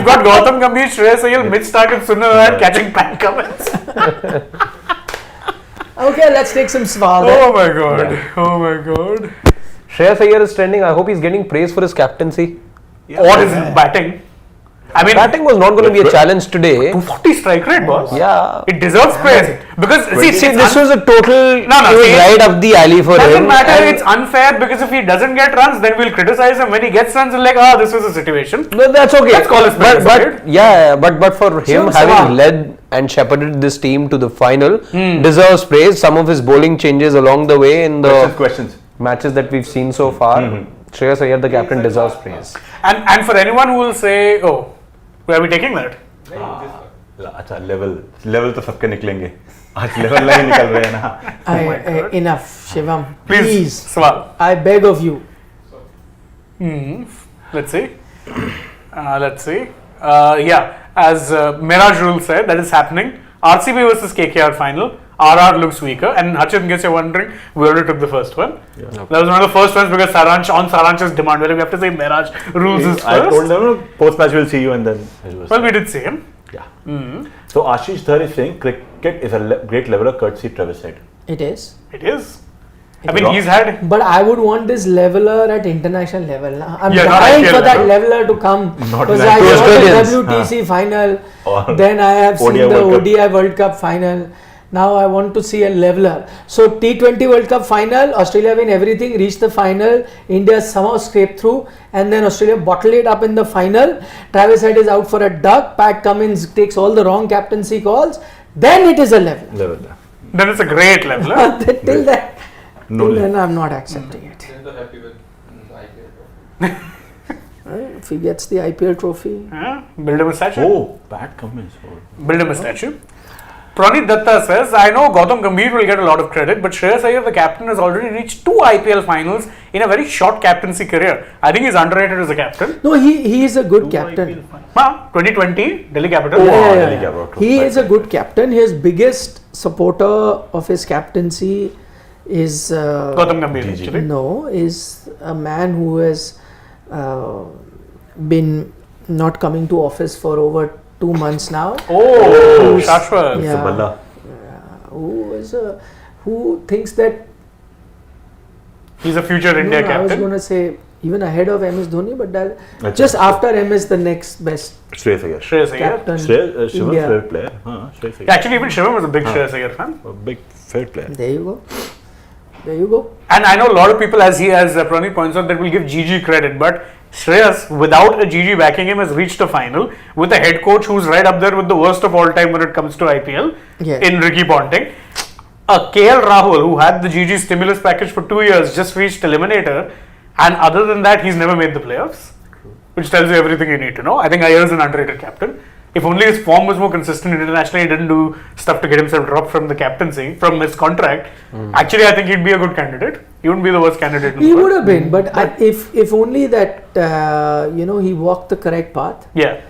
got Gautam Gambhir, Shreyas Iyer, Mitch Stark and Sunil Narine catching panic comments. Okay, let's take some swal. Oh my god. Oh my god. Shreyas Iyer is trending. I hope he's getting praise for his captaincy. Or his batting. I mean, Batting was not going to be a challenge today. 240 strike rate, boss. Yeah. It deserves praise. Because, see, This was a total. No, it was see, right up the alley for doesn't him. matter, and- it's unfair because if he doesn't get runs, then we'll criticize him. When he gets runs, we'll like, this was a situation. But that's okay. Let's call it spade a spade. But for him Sure, having Sawan. led and shepherded this team to the final deserves praise. Some of his bowling changes along the way in the questions matches that we've seen so far. Shreyas Iyer, the captain, deserves praise. And for anyone who will say, oh, where are we taking that? अच्छा level तो सबके निकलेंगे आज level नहीं निकल रहे हैं ना Enough, Shivam. Please, Swal. I beg of you. Let's see. Yeah, as Miraj Rule said, that is happening. RCB versus KKR final. RR looks weaker. And Hachit, in case you're wondering, we already took the first one. Yeah. That was one of the first ones because Saranch's demand, where we have to say Miraj Rules is first. I told them post match we'll see you and then Well, we did see him. Yeah. So Ashish Dhar is saying cricket is a great leveler courtesy Travis Head. It is. It is. I mean, he's had. But I would want this leveler at international level. I'm Yeah, not dying IPL for that level. leveler to come. Not Because in I IPL. saw the Australians. WTC final. Or Then I have seen ODI the World Cup. ODI World Cup final. Now I want to see a leveler. So T20 World Cup final, Australia win everything, reach the final, India somehow scrape through, and then Australia bottle it up in the final. Travis Head is out for a duck, Pat Cummins takes all the wrong captaincy calls, then it is a leveler. Then it's a great leveler. Till that, No till level. then I'm not accepting it. Then the happy with IPL. If he gets the IPL trophy, Yeah, build him a statue. Oh, Pat Cummins. Build him a statue. Pranit Datta says, I know Gautam Gambhir will get a lot of credit, but Shreyas Iyer, the captain, has already reached 2 IPL finals in a very short captaincy career. I think he's underrated as a captain. no, he is a good captain. 2020, Delhi Capitals. Yeah. Delhi Capitals. He is a good captain. His biggest supporter of his captaincy is Gautam Gambhir, GG. actually. no, is a man who has been not coming to office for over 2 months now. Oh, Shashwat. Yeah. Balla. Who thinks that He's a future India I was captain. going to say even ahead of MS Dhoni, but Achha. just after MS, the next best Shreyas Iyer. Shreyas Iyer. captain. Shivan's India. favorite player. Shreyas Iyer. Actually, even Shivam was a big Shreyas Iyer fan. A big favorite player. There you go. There you go. And I know a lot of people, as Pranit points out, that will give GG credit, but Shreyas, without a GG backing him, has reached a final with a head coach who's right up there with the worst of all time when it comes to IPL Yeah. in Ricky Ponting. A KL Rahul, who had the GG stimulus package for 2 years, just reached eliminator, and other than that, he's never made the playoffs, which tells you everything you need to know. I think Iyer is an underrated captain. If only his form was more consistent internationally, he didn't do stuff to get himself dropped from the captaincy, from his contract. Actually, I think he'd be a good candidate. He wouldn't be the worst candidate in He the would world. have been, but if only that he walked the correct path. Yeah.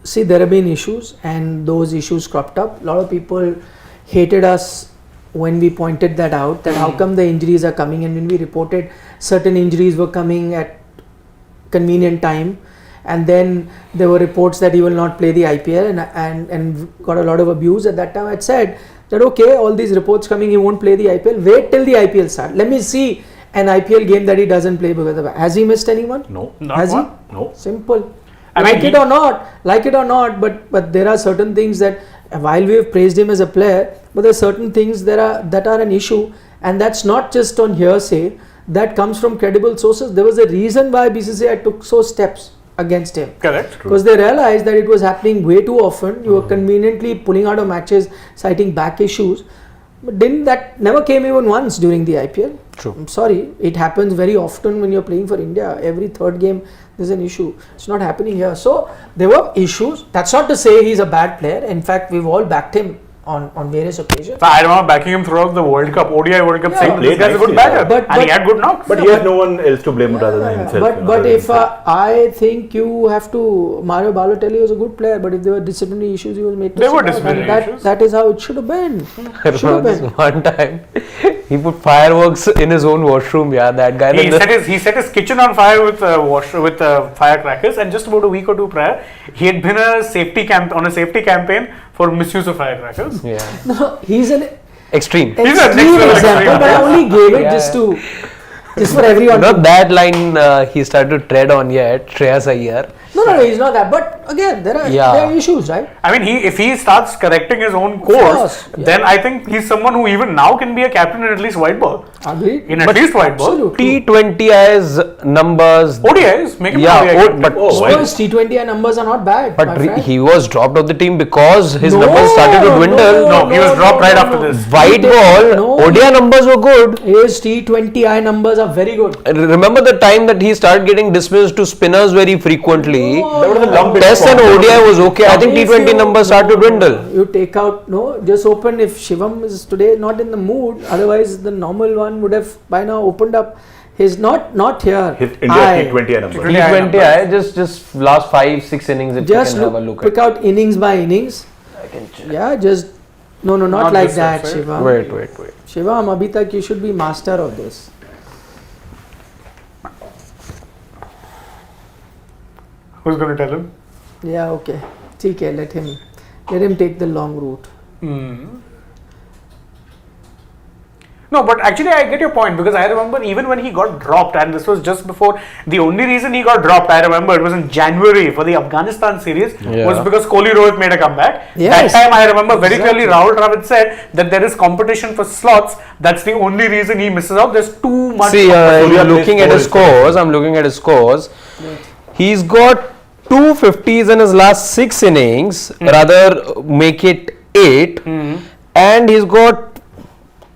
see, there have been issues, and those issues cropped up. A lot of people hated us when we pointed that out, that how come the injuries are coming, and when we reported certain injuries were coming at convenient time, and then there were reports that he will not play the IPL, and got a lot of abuse at that time. I said that okay, all these reports coming, he won't play the IPL. Wait till the IPL start. Let me see an IPL game that he doesn't play because of that. Has he missed anyone? No. Not Has one. he? No. Simple. I Like mean, it or not, but there are certain things that while we have praised him as a player, but there are certain things that are an issue, and that's not just on hearsay. That comes from credible sources. There was a reason why BCCI took so steps against him. Correct. Because they realized that it was happening way too often. You were conveniently pulling out of matches, citing back issues. But that never came even once during the IPL. True. I'm sorry, it happens very often when you're playing for India. Every third game there's an issue. It's not happening here. So there were issues. That's not to say he's a bad player. In fact, we've all backed him on various occasions. I remember backing him throughout the World Cup, ODI World Cup, Yeah. saying this guy's a good Nicely, batter, and he had good knocks. But he has no one else to blame rather than himself. But if I think you have to, Mario Balotelli was a good player, but if there were disciplinary issues, he was made to There sit were out, disciplinary and issues. that is how it should have been. I Should have remember this been. one time he put fireworks in his own washroom. Yeah, that guy. He set his kitchen on fire with firecrackers, and just about a week or two prior, he had been on a safety campaign for misuse of firecrackers. Yeah. No, he's an Extreme. He's a extreme next level example, extreme. but I only gave it Yeah. just for everyone. Not that line he started to tread on yet. Shreyas Iyer. No, he's not that. But again, there are issues, right? I mean, if he starts correcting his own course, course, yeah. then I think he's someone who even now can be a captain in at least white ball. Agreed. In at least white ball. Absolutely. T20I's numbers. ODIs, make him Yeah, ODI captain. but Spurs T20I numbers are not bad. my friend. he was dropped off the team because his No, numbers started to dwindle. No, he was dropped right after this. White ball, No. ODI numbers were good. His T20I numbers are very good. Remember the time that he started getting dismissed to spinners very frequently? No, There was a lump in Test and form. ODI was okay. I think If T20 you- numbers started to dwindle. You take out, just open if Shivam is today not in the mood, otherwise the normal one would have by now opened up. He's not here. His India T20 number. T20. T20I, just last 5-6 innings if Just you can have a look pick at. out innings by innings. Yeah, just not Not like this that, side, Shivam. Wait. Shivam, abhi tak you should be master of this. Who's going to tell him? Yeah, okay. TK, let him take the long route. No, but actually I get your point, because I remember even when he got dropped, and this was just before, the only reason he got dropped, I remember it was in January for the Afghanistan series, was because Kohli Rohit made a comeback. Yes. That time I remember very Exactly. clearly Rahul Dravid said that there is competition for slots. That's the only reason he misses out. There's too much. See, Surya I'm looking plays at his four scores. I'm looking at his scores. He's got 2 50s in his last 6 innings, rather make it 8, and he's got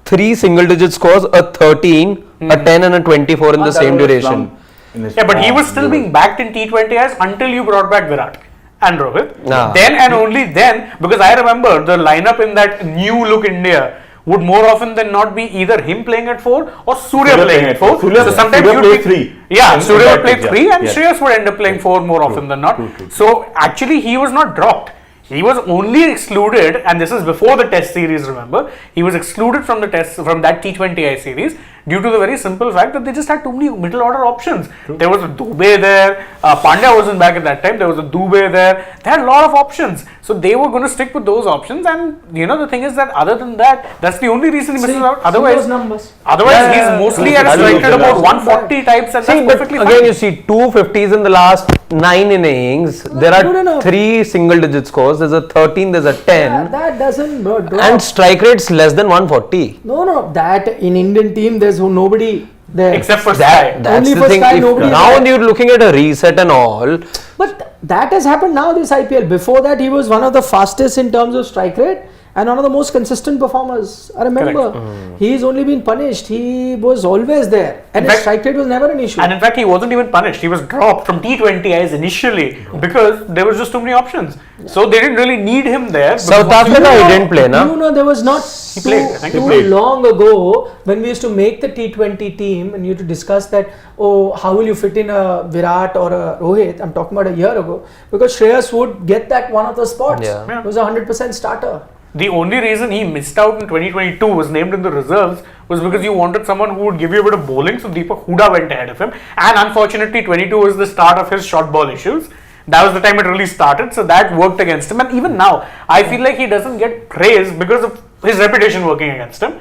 3 single-digit scores: a 13, a 10, and a 24 in the same duration. Yeah, but he was still being backed in T20Is until you brought back Virat and Rohit. Nah. Then and only then, because I remember the lineup in that new look India would more often than not be either him playing at 4 or Surya playing at 4. Surya- So sometimes Surya you'd plays be- 3. Yeah, In Surya would play that 3 and yeah. Shreyas would end up playing 4 more often than not. True. So actually he was not dropped. He was only excluded, and this is before the test series, remember, he was excluded from that T20I series due to the very simple fact that they just had too many middle order options. There was a Dubey there, Pandya wasn't back at that time, there was a Dubey there, they had a lot of options. So they were going to stick with those options, and the thing is that other than that, that's the only reason he misses out. Otherwise, those numbers. he's mostly at a strike rate about 140 types, and See, that's but perfectly again, fine. you see 2 50s in the last 9 innings. There good are enough. 3 single-digit scores. There's a 13, there's a 10, Yeah, that doesn't drop. and strike rates less than 140. No, that in Indian team there's nobody there. Except for That's Only the for thing. Sky, If nobody now there. when you're looking at a reset and all, But that has happened now this IPL. Before that he was one of the fastest in terms of strike rate, and one of the most consistent performers. I remember he's only been punished. He was always there, and his strike rate was never an issue. And in fact, he wasn't even punished. He was dropped from T20Is initially because there was just too many options. So they didn't really need him there. South Africa, he didn't play, no? You know, there was not too long ago when we used to make the T20 team and you used to discuss that, oh, how will you fit in a Virat or a Rohit? I'm talking about a year ago, because Shreyas would get that one of the spots. Yeah. He was a 100% starter. The only reason he missed out in 2022, was named in the reserves, was because you wanted someone who would give you a bit of bowling. So Deepak Hooda went ahead of him, and unfortunately 22 was the start of his short ball issues. That was the time it really started, so that worked against him. And even now, I feel like he doesn't get praise because of his reputation working against him.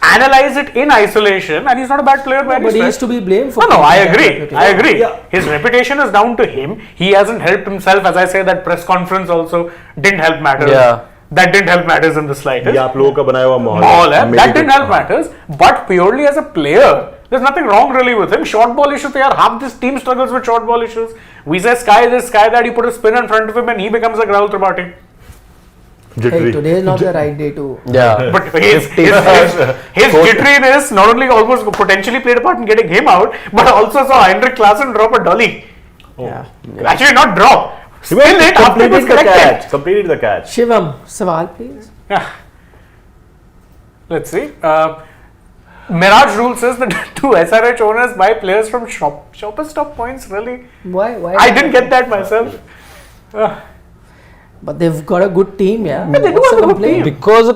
Analyze it in isolation, and he's not a bad player by any But he stretch. used to be blamed for. No, I agree. Okay. I agree. His reputation is down to him. He hasn't helped himself. As I say, that press conference also didn't help matters. Yeah. That didn't help matters in the slightest. ये आप लोगों का बनाया हुआ माहौल Ball, है. that didn't help matters. But purely as a player, there's nothing wrong really with him. Short ball issues, yaar, half this team struggles with short ball issues. We say sky this, sky that. You put a spin in front of him and he becomes like Rahul Tripathi. Hey, today is not the right day to. Yeah. But his jitteriness not only almost potentially played a part in getting him out, but also saw Heinrich Klaasen drop a dolly. Yeah. Actually, not drop. He Spin it after it was collected. Completed the catch. Shivam, Sawal, please. Yeah. Let's see. Mirage rule says that two SRH owners buy players from Shoppers Stop points. Really? Why? I didn't get that myself. But they've got a good team, yeah. They do What's have the a good complaint? team. Because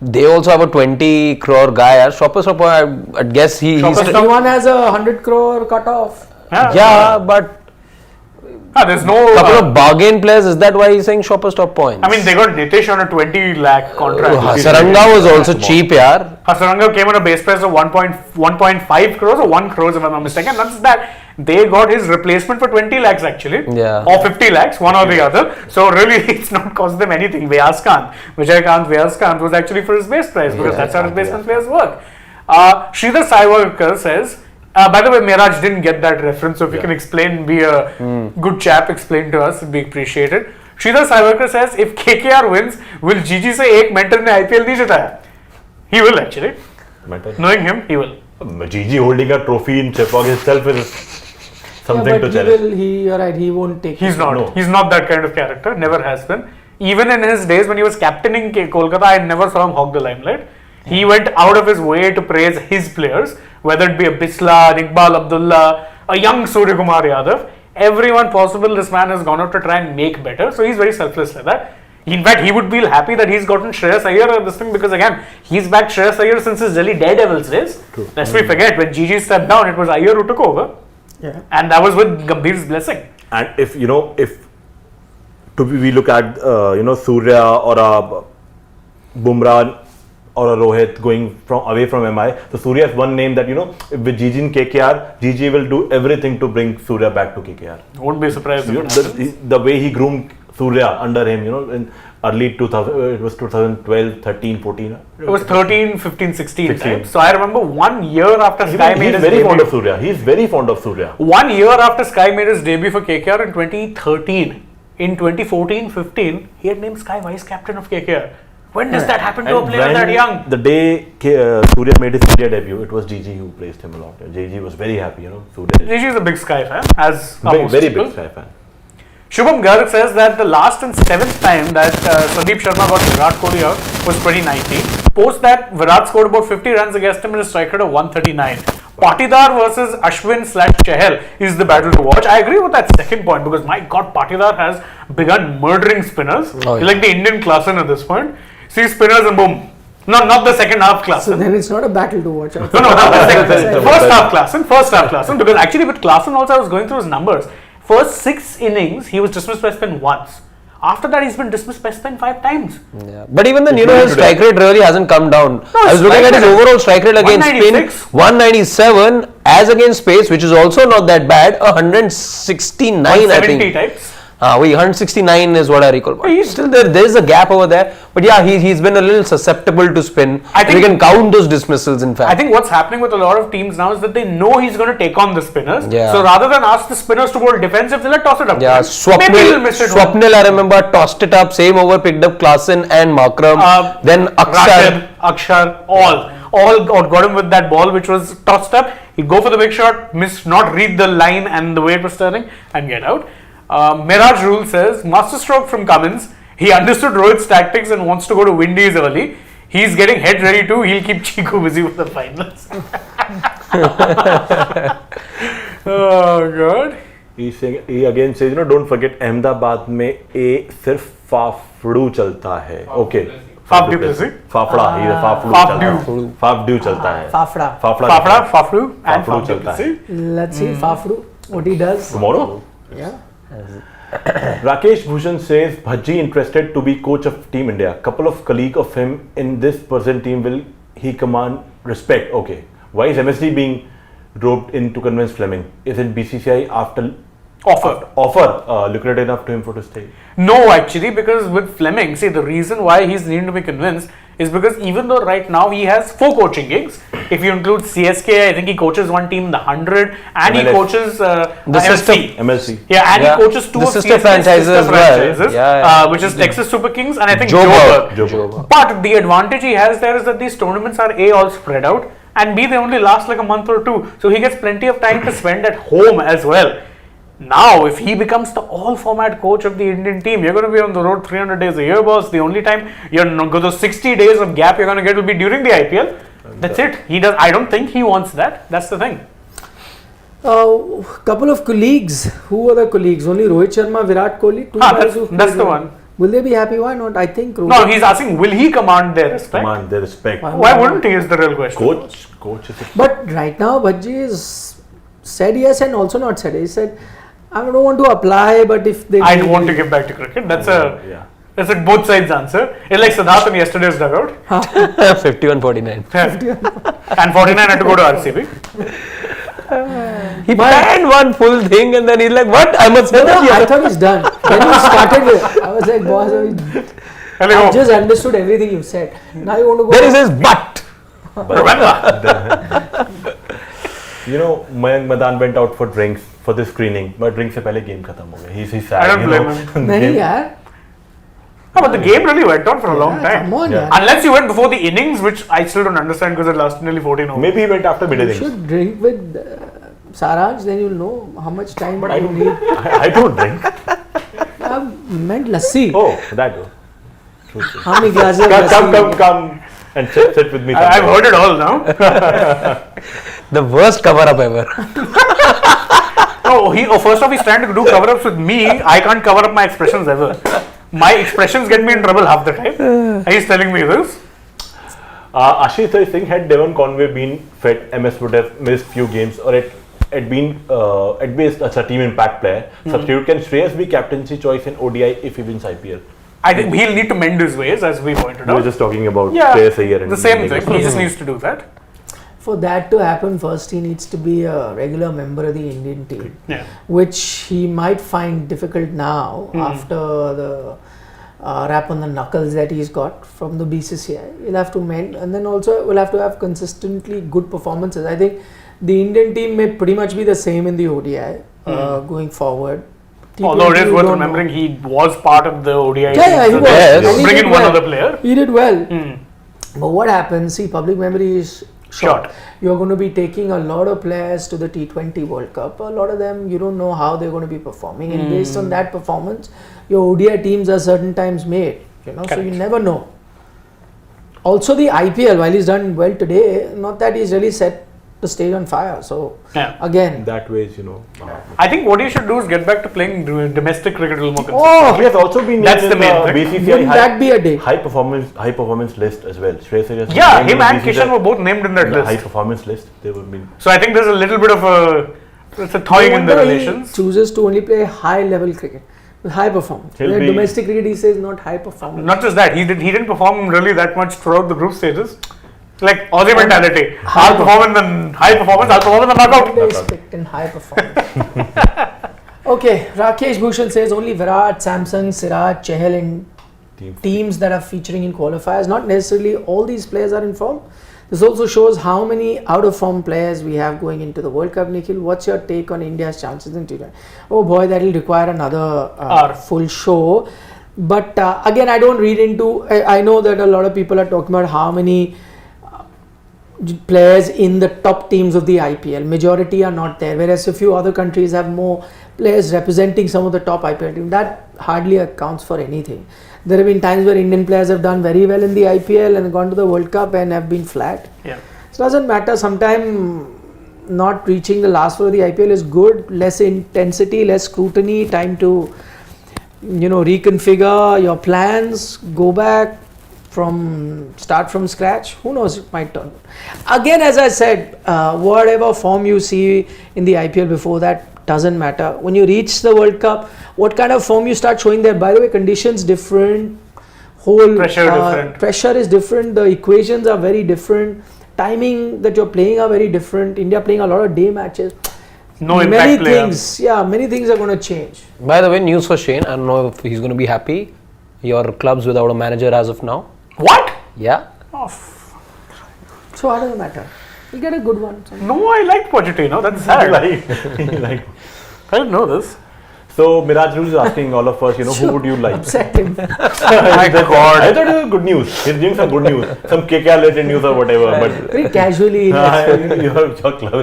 they also have a 20 crore guy. Shoppers Stop, I guess he's. Everyone has a 100 crore cutoff. Yeah, but there's no. couple of bargain players. Is that why he's saying Shoppers Stop points? I mean, they got Nitish on a 20 lakh contract. Hasaranga was also cheap, yaar. Hasaranga came on a base price of 1.5 crores or 1 crores if I'm not mistaken. Not just that, they got his replacement for 20 lakhs actually. Yeah. Or 50 lakhs, one or the other. So really, it's not cost them anything. Vyas was actually for his base price because that's how his basement players work. Sridhar Saiwalkar says, by the way, Miraj didn't get that reference, so if you can explain, be a good chap, explain to us, it'd be appreciated. Sridhar Saiwalkar says, if KKR wins, will GG say ek mentor ne IPL nahi jitaya? He will actually. Knowing him, he will. GG holding a trophy in Chepauk itself is something to challenge. You're right, he won't take He's it. not. No. He's not that kind of character, never has been. Even in his days when he was captaining Kolkata, I never saw him hog the limelight. He went out of his way to praise his players, whether it be a Bisla, Iqbal Abdullah, a young Surya Kumar Yadav. Everyone possible this man has gone out to try and make better. So he's very selfless like that. In fact, he would feel happy that he's gotten Shreyas Iyer at this thing because again, he's backed Shreyas Iyer since his Delhi Daredevils days. True. Lest we forget, when GG stepped down, it was Iyer who took over. Yeah. And that was with Gambhir's blessing. And if we look at Surya or a Bumrah or a Rohit going away from MI, so Surya is one name that with GG in KKR, GG will do everything to bring Surya back to KKR. Won't be surprised. If it happens. The way he groomed Surya under him, in early 2000, it was 2012, 13, 14. It was 13, 15, 16 16. times. So I remember 1 year after Sky made He's his very fond of debut. Surya. He's very fond of Surya. 1 year after Sky made his debut for KKR in 2013. In 2014-15, he had named Sky vice captain of KKR. When does that happen to a player that young? The day Surya made his India debut, it was GG who praised him a lot. GG was very happy, Surya. GG is a big Sky fan, as are most Very people. big Sky fan. Shubham Garg says that the last and 7th time that Sandeep Sharma got Virat Kohli out was 2019. Post that, Virat scored about 50 runs against him in a strike rate of 139. Patidar versus Ashwin/Chahal is the battle to watch. I agree with that second point because my God, Patidar has begun murdering spinners. Oh, yeah. He's like the Indian Klaasen at this point. See spinners and boom. No, not the second half Klaasen. So then it's not a battle to watch. No, not the second. First half Klaasen. Because actually with Klaasen also I was going through his numbers. First 6 innings, he was dismissed by spin once. After that, he's been dismissed by spin 5 times. Yeah. But even then, his strike rate really hasn't come down. I was looking at his overall strike rate against spin, 197, as against pace, which is also not that bad, 169, I think. 70 types. Wait, 169 is what I recall. But he's still there. There is a gap over there. But yeah, he's been a little susceptible to spin. I think we can count those dismissals. In fact, I think what's happening with a lot of teams now is that they know he's going to take on the spinners. Yeah. So rather than ask the spinners to go defensive, they'll toss it up. yeah, Maybe he'll miss it. Swapnil, I remember, tossed it up. Same over, picked up Klaasen and Markram. Then Akshar, all got him with that ball which was tossed up. He'd go for the big shot, miss, not read the line and the way it was turning, and get out. Miraj Rule says, masterstroke from Cummins. He understood Rohit's tactics and wants to go to Windies early. He's getting head ready too. He'll keep Chico busy with the finals. Oh God. He again says, don't forget Ahmedabad में A सिर्फ फाफड़ू चलता है. Okay. Faf du Plessis. Fafda. He's a फाफड़ू. Fafdu चलता है. Fafra. Fafru and Fafdu Faf du चलता है. Plessis. Let's see Fafru, what he does. Tomorrow? Yeah. Rakesh Bhushan says, Bhaji interested to be coach of Team India. Couple of colleagues of him in this present team will he command respect. Okay. Why is MSD being roped in to convince Fleming? Is it BCCI after offer lucrative enough to him for to stay? No, actually, because with Fleming, see, the reason why he's needing to be convinced is because even though right now he has 4 coaching gigs, if you include CSK, I think he coaches one team in the 100, and he MLS. coaches The MLC. Yeah, and Yeah. he coaches 2 The of sister CSK's franchises as well. franchises, Yeah. which is Texas Super Kings and I think Joburg. Joburg. But the advantage he has there is that these tournaments are A, all spread out, and B, they only last like a month or 2. So he gets plenty of time to spend at home as well. Now, if he becomes the all-format coach of the Indian team, you're going to be on the road 300 days a year, boss. The only time you're not going to 60 days of gap you're going to get will be during the IPL. That's it. He does. I don't think he wants that. That's the thing. Couple of colleagues. Who are the colleagues? Only Rohit Sharma, Virat Kohli. Two guys who That's the played one. Will they be happy? Why not? I think. No, he's asking, will he command their respect? Command their respect. Why wouldn't he is the real question. Coach is But right now, Bhaji is said yes and also not said. He said, I don't want to apply, but if they. I want to give back to cricket. That's a both sides answer. It's like Siddharth in yesterday's dugout. 51-49. And 49 had to go to RCB. He planned one full thing and then he's like, what? I must say No, that. I thought he's done. When he started it, I was like, boss, I just understood everything you said. Now you want to go. Then he says, but. Mayank Madan went out for drinks for the screening, but drinks se pehle game khatam ho gaya. He's sad. I don't blame him. Nahi yaar. No, but the game really went on for a long time. Come on, yaar. Unless you went before the innings, which I still don't understand because it lasted nearly 14 overs. Maybe he went after mid You innings. should drink with SRH, then you'll know how much time But I you don't. need. I don't drink. I meant lassi. Oh, that go. How many glasses of lassi? Come and sit with me. I've heard it all now. The worst cover up ever. First off, he's trying to do cover-ups with me. I can't cover up my expressions ever. My expressions get me in trouble half the time. And he's telling me this. Ashish is saying, had Devon Conway been fit, MS would have missed few games, or it been at best a team impact player. Substitute. Can Shreyas be captaincy choice in ODI if he wins IPL? I think he'll need to mend his ways, as we pointed We were out. just talking about Shreyas Iyer and the same thing. He just needs to do that. For that to happen, first he needs to be a regular member of the Indian team, Yeah. which he might find difficult now after the rap on the knuckles that he's got from the BCCI. He'll have to mend, and then also will have to have consistently good performances. I think the Indian team may pretty much be the same in the ODI going forward. Although it T20 is we worth don't remembering, know. he was part of the ODI Yeah, team. he so was. let's And he bring did in one well. other player. He did well. But what happens, see, public memory is short. You're going to be taking a lot of players to the T20 World Cup. A lot of them, you don't know how they're going to be performing. And based on that performance, your ODI teams are certain times made. So you never know. Also the IPL, while he's done well today, not that he's really set the stage on fire. So again, that way, I think what he should do is get back to playing domestic cricket a little more consistently. oh, he has also been That's named the in main thing. BCCI wouldn't that be a day? high performance list as well. Shreyas Iyer has Yeah, been him named and in BCCI Kishan were both named in that in the high list. performance list. They would be. So I think there's a little bit of a thawing in the No wonder he relations. chooses to only play high level cricket with high performance. He'll Where be- domestic cricket, he says not high performance. Not just that, he didn't perform really that much throughout the group stages. Like Aussie mentality. I'll perform in the high performance, I'll perform in the knockout. They expect in high performance. Okay, Rakesh Bhushan says only Virat, Samsung, Siraj, Chahal and teams that are featuring in qualifiers. Not necessarily all these players are in form. This also shows how many out of form players we have going into the World Cup. Nikhil, what's your take on India's chances in T20? Oh boy, that will require another full show. But again, I don't read into. I know that a lot of people are talking about how many players in the top teams of the IPL. Majority are not there, whereas a few other countries have more players representing some of the top IPL teams. That hardly accounts for anything. There have been times where Indian players have done very well in the IPL and gone to the World Cup and have been flat. Yeah. So it doesn't matter. Sometimes not reaching the last four of the IPL is good. Less intensity, less scrutiny, time to reconfigure your plans, go back start from scratch. Who knows, it might turn. Again, as I said, whatever form you see in the IPL before that doesn't matter. When you reach the World Cup, what kind of form you start showing there. By the way, conditions different, whole pressure is different, the equations are very different, timing that you're playing are very different. India playing a lot of day matches. Many things are going to change. By the way, news for Shane. I don't know if he's going to be happy. Your club's without a manager as of now. What? Yeah. So how does it matter? We'll get a good one. No, I like Pochettino. That's sad. I didn't know this. So Miraj Rule is asking all of us, who would you like? Upset him. My God. I thought it was good news. He's doing some good news, some KKR related news or whatever. But very casually. your club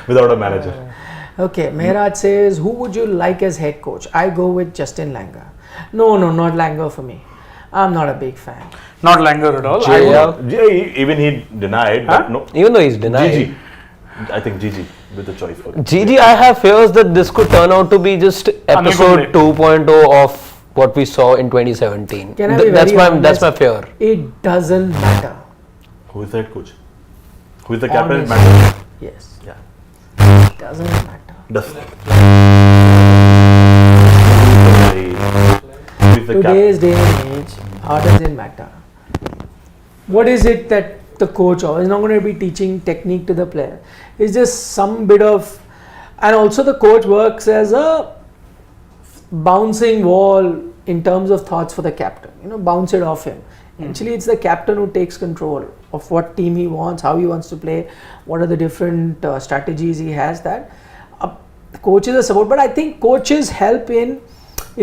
without a manager. Okay, Mehraj says, who would you like as head coach? I go with Justin Langer. No, not Langer for me. I'm not a big fan. Not Langer at all. Even he denied. Huh? But no. Even though he's denied. Gigi. I think Gigi with the choice for Gigi, I have fears that this could turn out to be just episode 2.0 of what we saw in 2017. That's my fear. It doesn't matter. Who is the head coach? Who is the captain? It matters. Yes. Yeah. It doesn't matter. Today's day and age, how does it matter? What is it that the coach is not going to be teaching technique to the player? It's just some bit of, and also the coach works as a bouncing wall in terms of thoughts for the captain. Bounce it off him. Actually, it's the captain who takes control of what team he wants, how he wants to play, what are the different strategies he has. That coaches are support, but I think coaches help in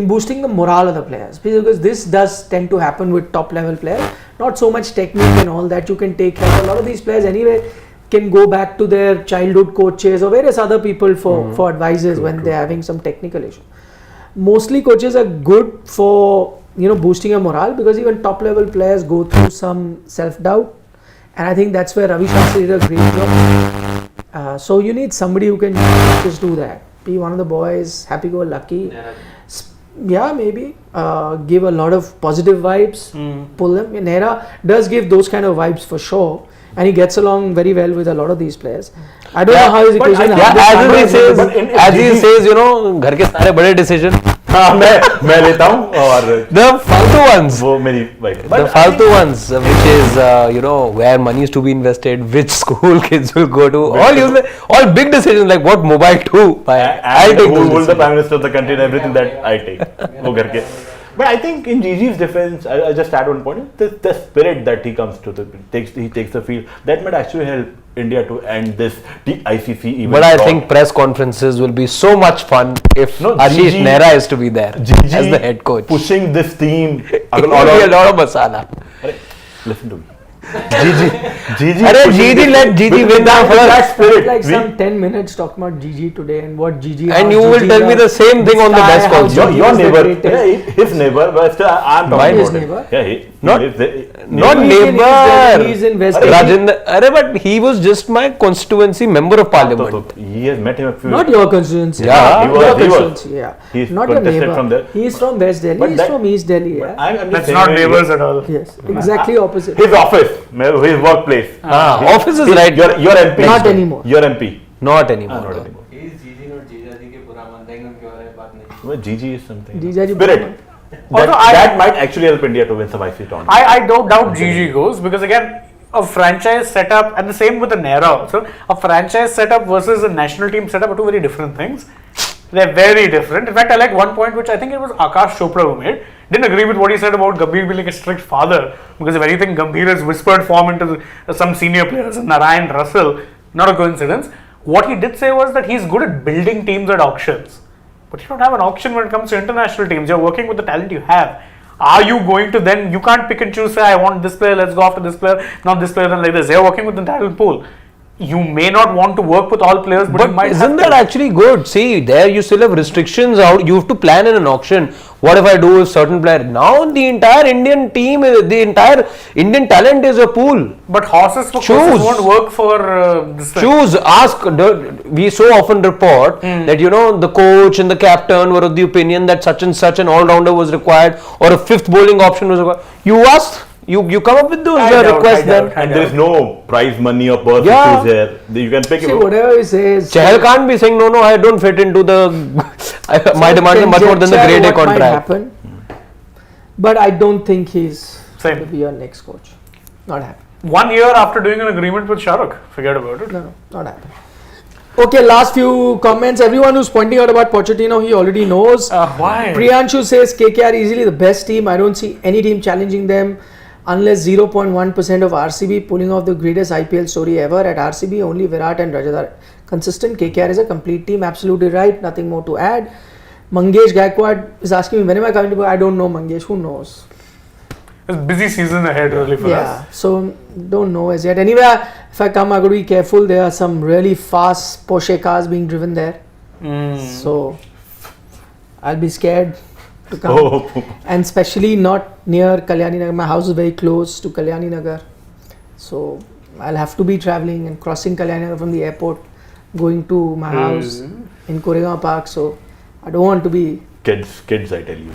boosting the morale of the players, because this does tend to happen with top level players. Not so much technique and all that. You can take help. A lot of these players anyway can go back to their childhood coaches or various other people for advices when they're having some technical issue. Mostly coaches are good for boosting your morale, because even top level players go through some self-doubt, and I think that's where Ravi Shastri did a great job. So you need somebody who can just do that. Be one of the boys, happy-go-lucky. Yeah, maybe give a lot of positive vibes, pull them. Nehra does give those kind of vibes for sure, and he gets along very well with a lot of these players. I don't know how his equation. As he says, घर के सारे बड़े decision. मैं लेता हूँ और the फालतू ones. वो मेरी wife. The फालतू ones, which is where money is to be invested, which school kids will go to, all big decisions like what mobile to buy. I'll take who will the prime minister of the country and everything that I take. वो घर के. But I think in Gigi's defense, I just add one point. The spirit that he comes to, he takes the field, that might actually help India to end this ICC event. But I think press conferences will be so much fun if Ashish Nehra is to be there as the head coach. Pushing this team. It will be a lot of masala. Listen to me. Gigi let Gigi win that spirit. Like some 10 minutes talking about Gigi today and what Gigi. And you will tell me the same thing on the desk also. Your neighbor, his neighbor, but still I'm talking about neighbor. Yeah, not neighbor. He's in West Rajendra. But he was just my constituency member of parliament. He has met him a few. Not your constituency. Yeah, he was. Yeah, he's not your neighbor. From there. He's from West Delhi. He's from East Delhi. Yeah. That's not neighbors at all. Yes, exactly opposite. His office, his workplace. Office is right. Your MP. Not anymore. Your MP. Not anymore. Not anymore. He is Gigi, not Jijaji के पूरा मानते हैं उनके बारे में बात नहीं. Well, Gigi is something. Jijaji spirit. That might actually help India to win some ICC tournament. I don't doubt Gigi goes, because again, a franchise setup, and the same with the Nehra also, a franchise setup versus a national team setup are two very different things. They're very different. In fact, I like one point which I think it was Akash Chopra who made. Didn't agree with what he said about Gambhir being like a strict father, because if anything, Gambhir has whispered form into some senior players, Narayan, Russell, not a coincidence. What he did say was that he's good at building teams at auctions. But you don't have an auction when it comes to international teams. You're working with the talent you have. Are you going to then, you can't pick and choose, say, I want this player, let's go after this player, not this player, then like this. You're working with the talent pool. You may not want to work with all players, but you might isn't have that to. actually good? See, there you still have restrictions out. You have to plan in an auction. What if I do with certain player? Now the entire Indian team, the entire Indian talent is a pool. But horses for courses won't work for this thing. Choose, ask. We so often report that the coach and the captain were of the opinion that such and such an all-rounder was required, or a fifth bowling option was required. You asked. You come up with those requests then. And there is no prize money or purse Yeah. issues here. You can pick See, it. whatever he says. Chahal can't be saying, no, I don't fit into the. My demand is much more than the grade A what might contract. happen, but I don't think he's Same. going to be your next coach. Not happen. 1 year after doing an agreement with Shah Rukh, forget about it. No, not happen. Okay, last few comments. Everyone who's pointing out about Pochettino, he already knows. Why? Priyanshu says KKR easily the best team. I don't see any team challenging them unless 0.1% of RCB pulling off the greatest IPL story ever. At RCB, only Virat and Rajat are consistent. KKR is a complete team. Absolutely right. Nothing more to add. Mangesh Gaikwad is asking me, when am I coming to go? I don't know, Mangesh. Who knows? It's a busy season ahead really for us. So don't know as yet. Anyway, if I come, I got to be careful. There are some really fast Porsche cars being driven there. So I'll be scared to come. And especially not near Kalyani Nagar. My house is very close to Kalyani Nagar. So I'll have to be traveling and crossing Kalyani Nagar from the airport, going to my house in Koregaon Park. So I don't want to be... Kids, I tell you.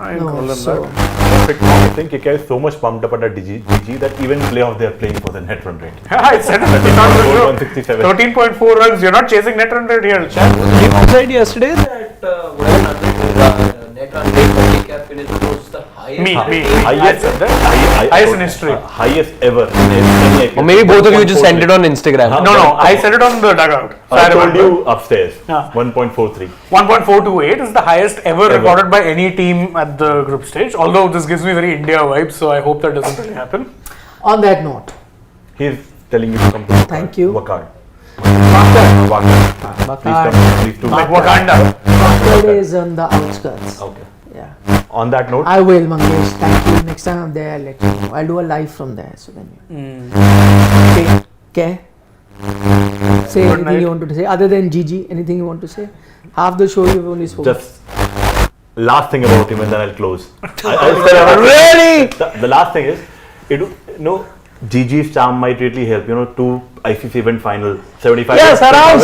I call them so that. I think KKR is so much pumped up at the DG that even playoff they are playing for the net run rate. I said it. It's not true. 167. 13.4 runs. You're not chasing net run rate here, Chad. You said yesterday that whatever net run rate for KKR finished was the highest. Me. Highest, Highest in history. Highest ever in any IPL. Or maybe both of you just sent it on Instagram. No, I said it on the dugout. So I told remember. you upstairs. Yeah. 1.43. 1.428 is the highest ever recorded by any team at the group stage. Although this gives me very India vibes, so I hope that doesn't really happen. on that note, He's telling you to come to Wakad. Thank you. Wakad. Wakad. Please do. Like Wakanda. Wakad is on the outskirts. Okay. Yeah. On that note, I will, Mangesh. Thank you. Next time I'm there, I'll let you know. I'll do a live from there. So then you. Okay. Say Good anything night. you want to say. Other than Gigi, anything you want to say? Half the show you've only spoken. just last thing about him and then I'll close. Really? The last thing is, Gigi's charm might really help. To ICC event final 75. Yes, around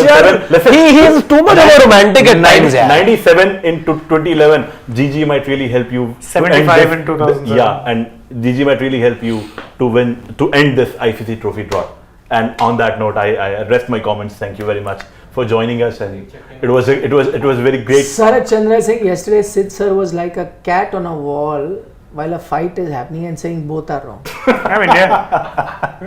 Listen, he's too much of a romantic at times. 97 in 2011. Gigi might really help you. 75 in 2007. Yeah, and Gigi might really help you to end this ICC trophy drought. And on that note, I rest my comments. Thank you very much for joining us, and it was very great. Sarat Chandra saying yesterday Sid sir was like a cat on a wall while a fight is happening and saying both are wrong. I mean, yeah.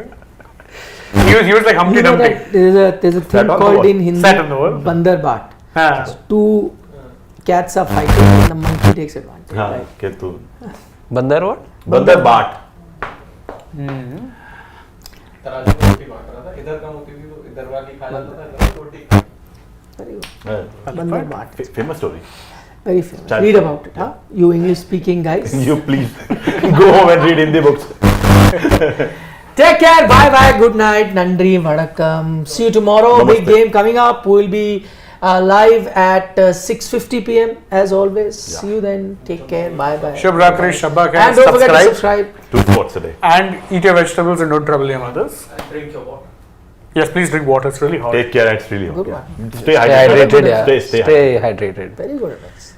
He was like Humpty You know Dumpty. that there's a thing Sat on the called wall. in Hindi Sat on the wall. Bandar Baat. Ah. Two cats are fighting and the monkey takes advantage. हाँ, Right? के तू Bandar what? बंदर बाट. तराजू में रोटी बांट रहा था, इधर का मोती भी वो इधर वाली खा जाता था, इधर रोटी Very good. Bandar Baat. Famous story. Very famous. Child- Read about it, huh? You English speaking guys. You please go home and read Hindi books. Take care. Bye bye. Good night. Nandri Vanakkam. See you tomorrow. Big Namaste. game coming up. We'll be live at 6:50 p.m. as always. See you then. Take care. Bye bye. Shubh Rakri, Shabba And don't forget to subscribe. 2 sports a day. And eat your vegetables and don't trouble your mothers. and drink your water. Yes, please drink water. It's really hot. Take care. It's really hot. Good one. Stay Stay hydrated, hydrated. yeah. Stay hydrated. Hydrated. Very good advice.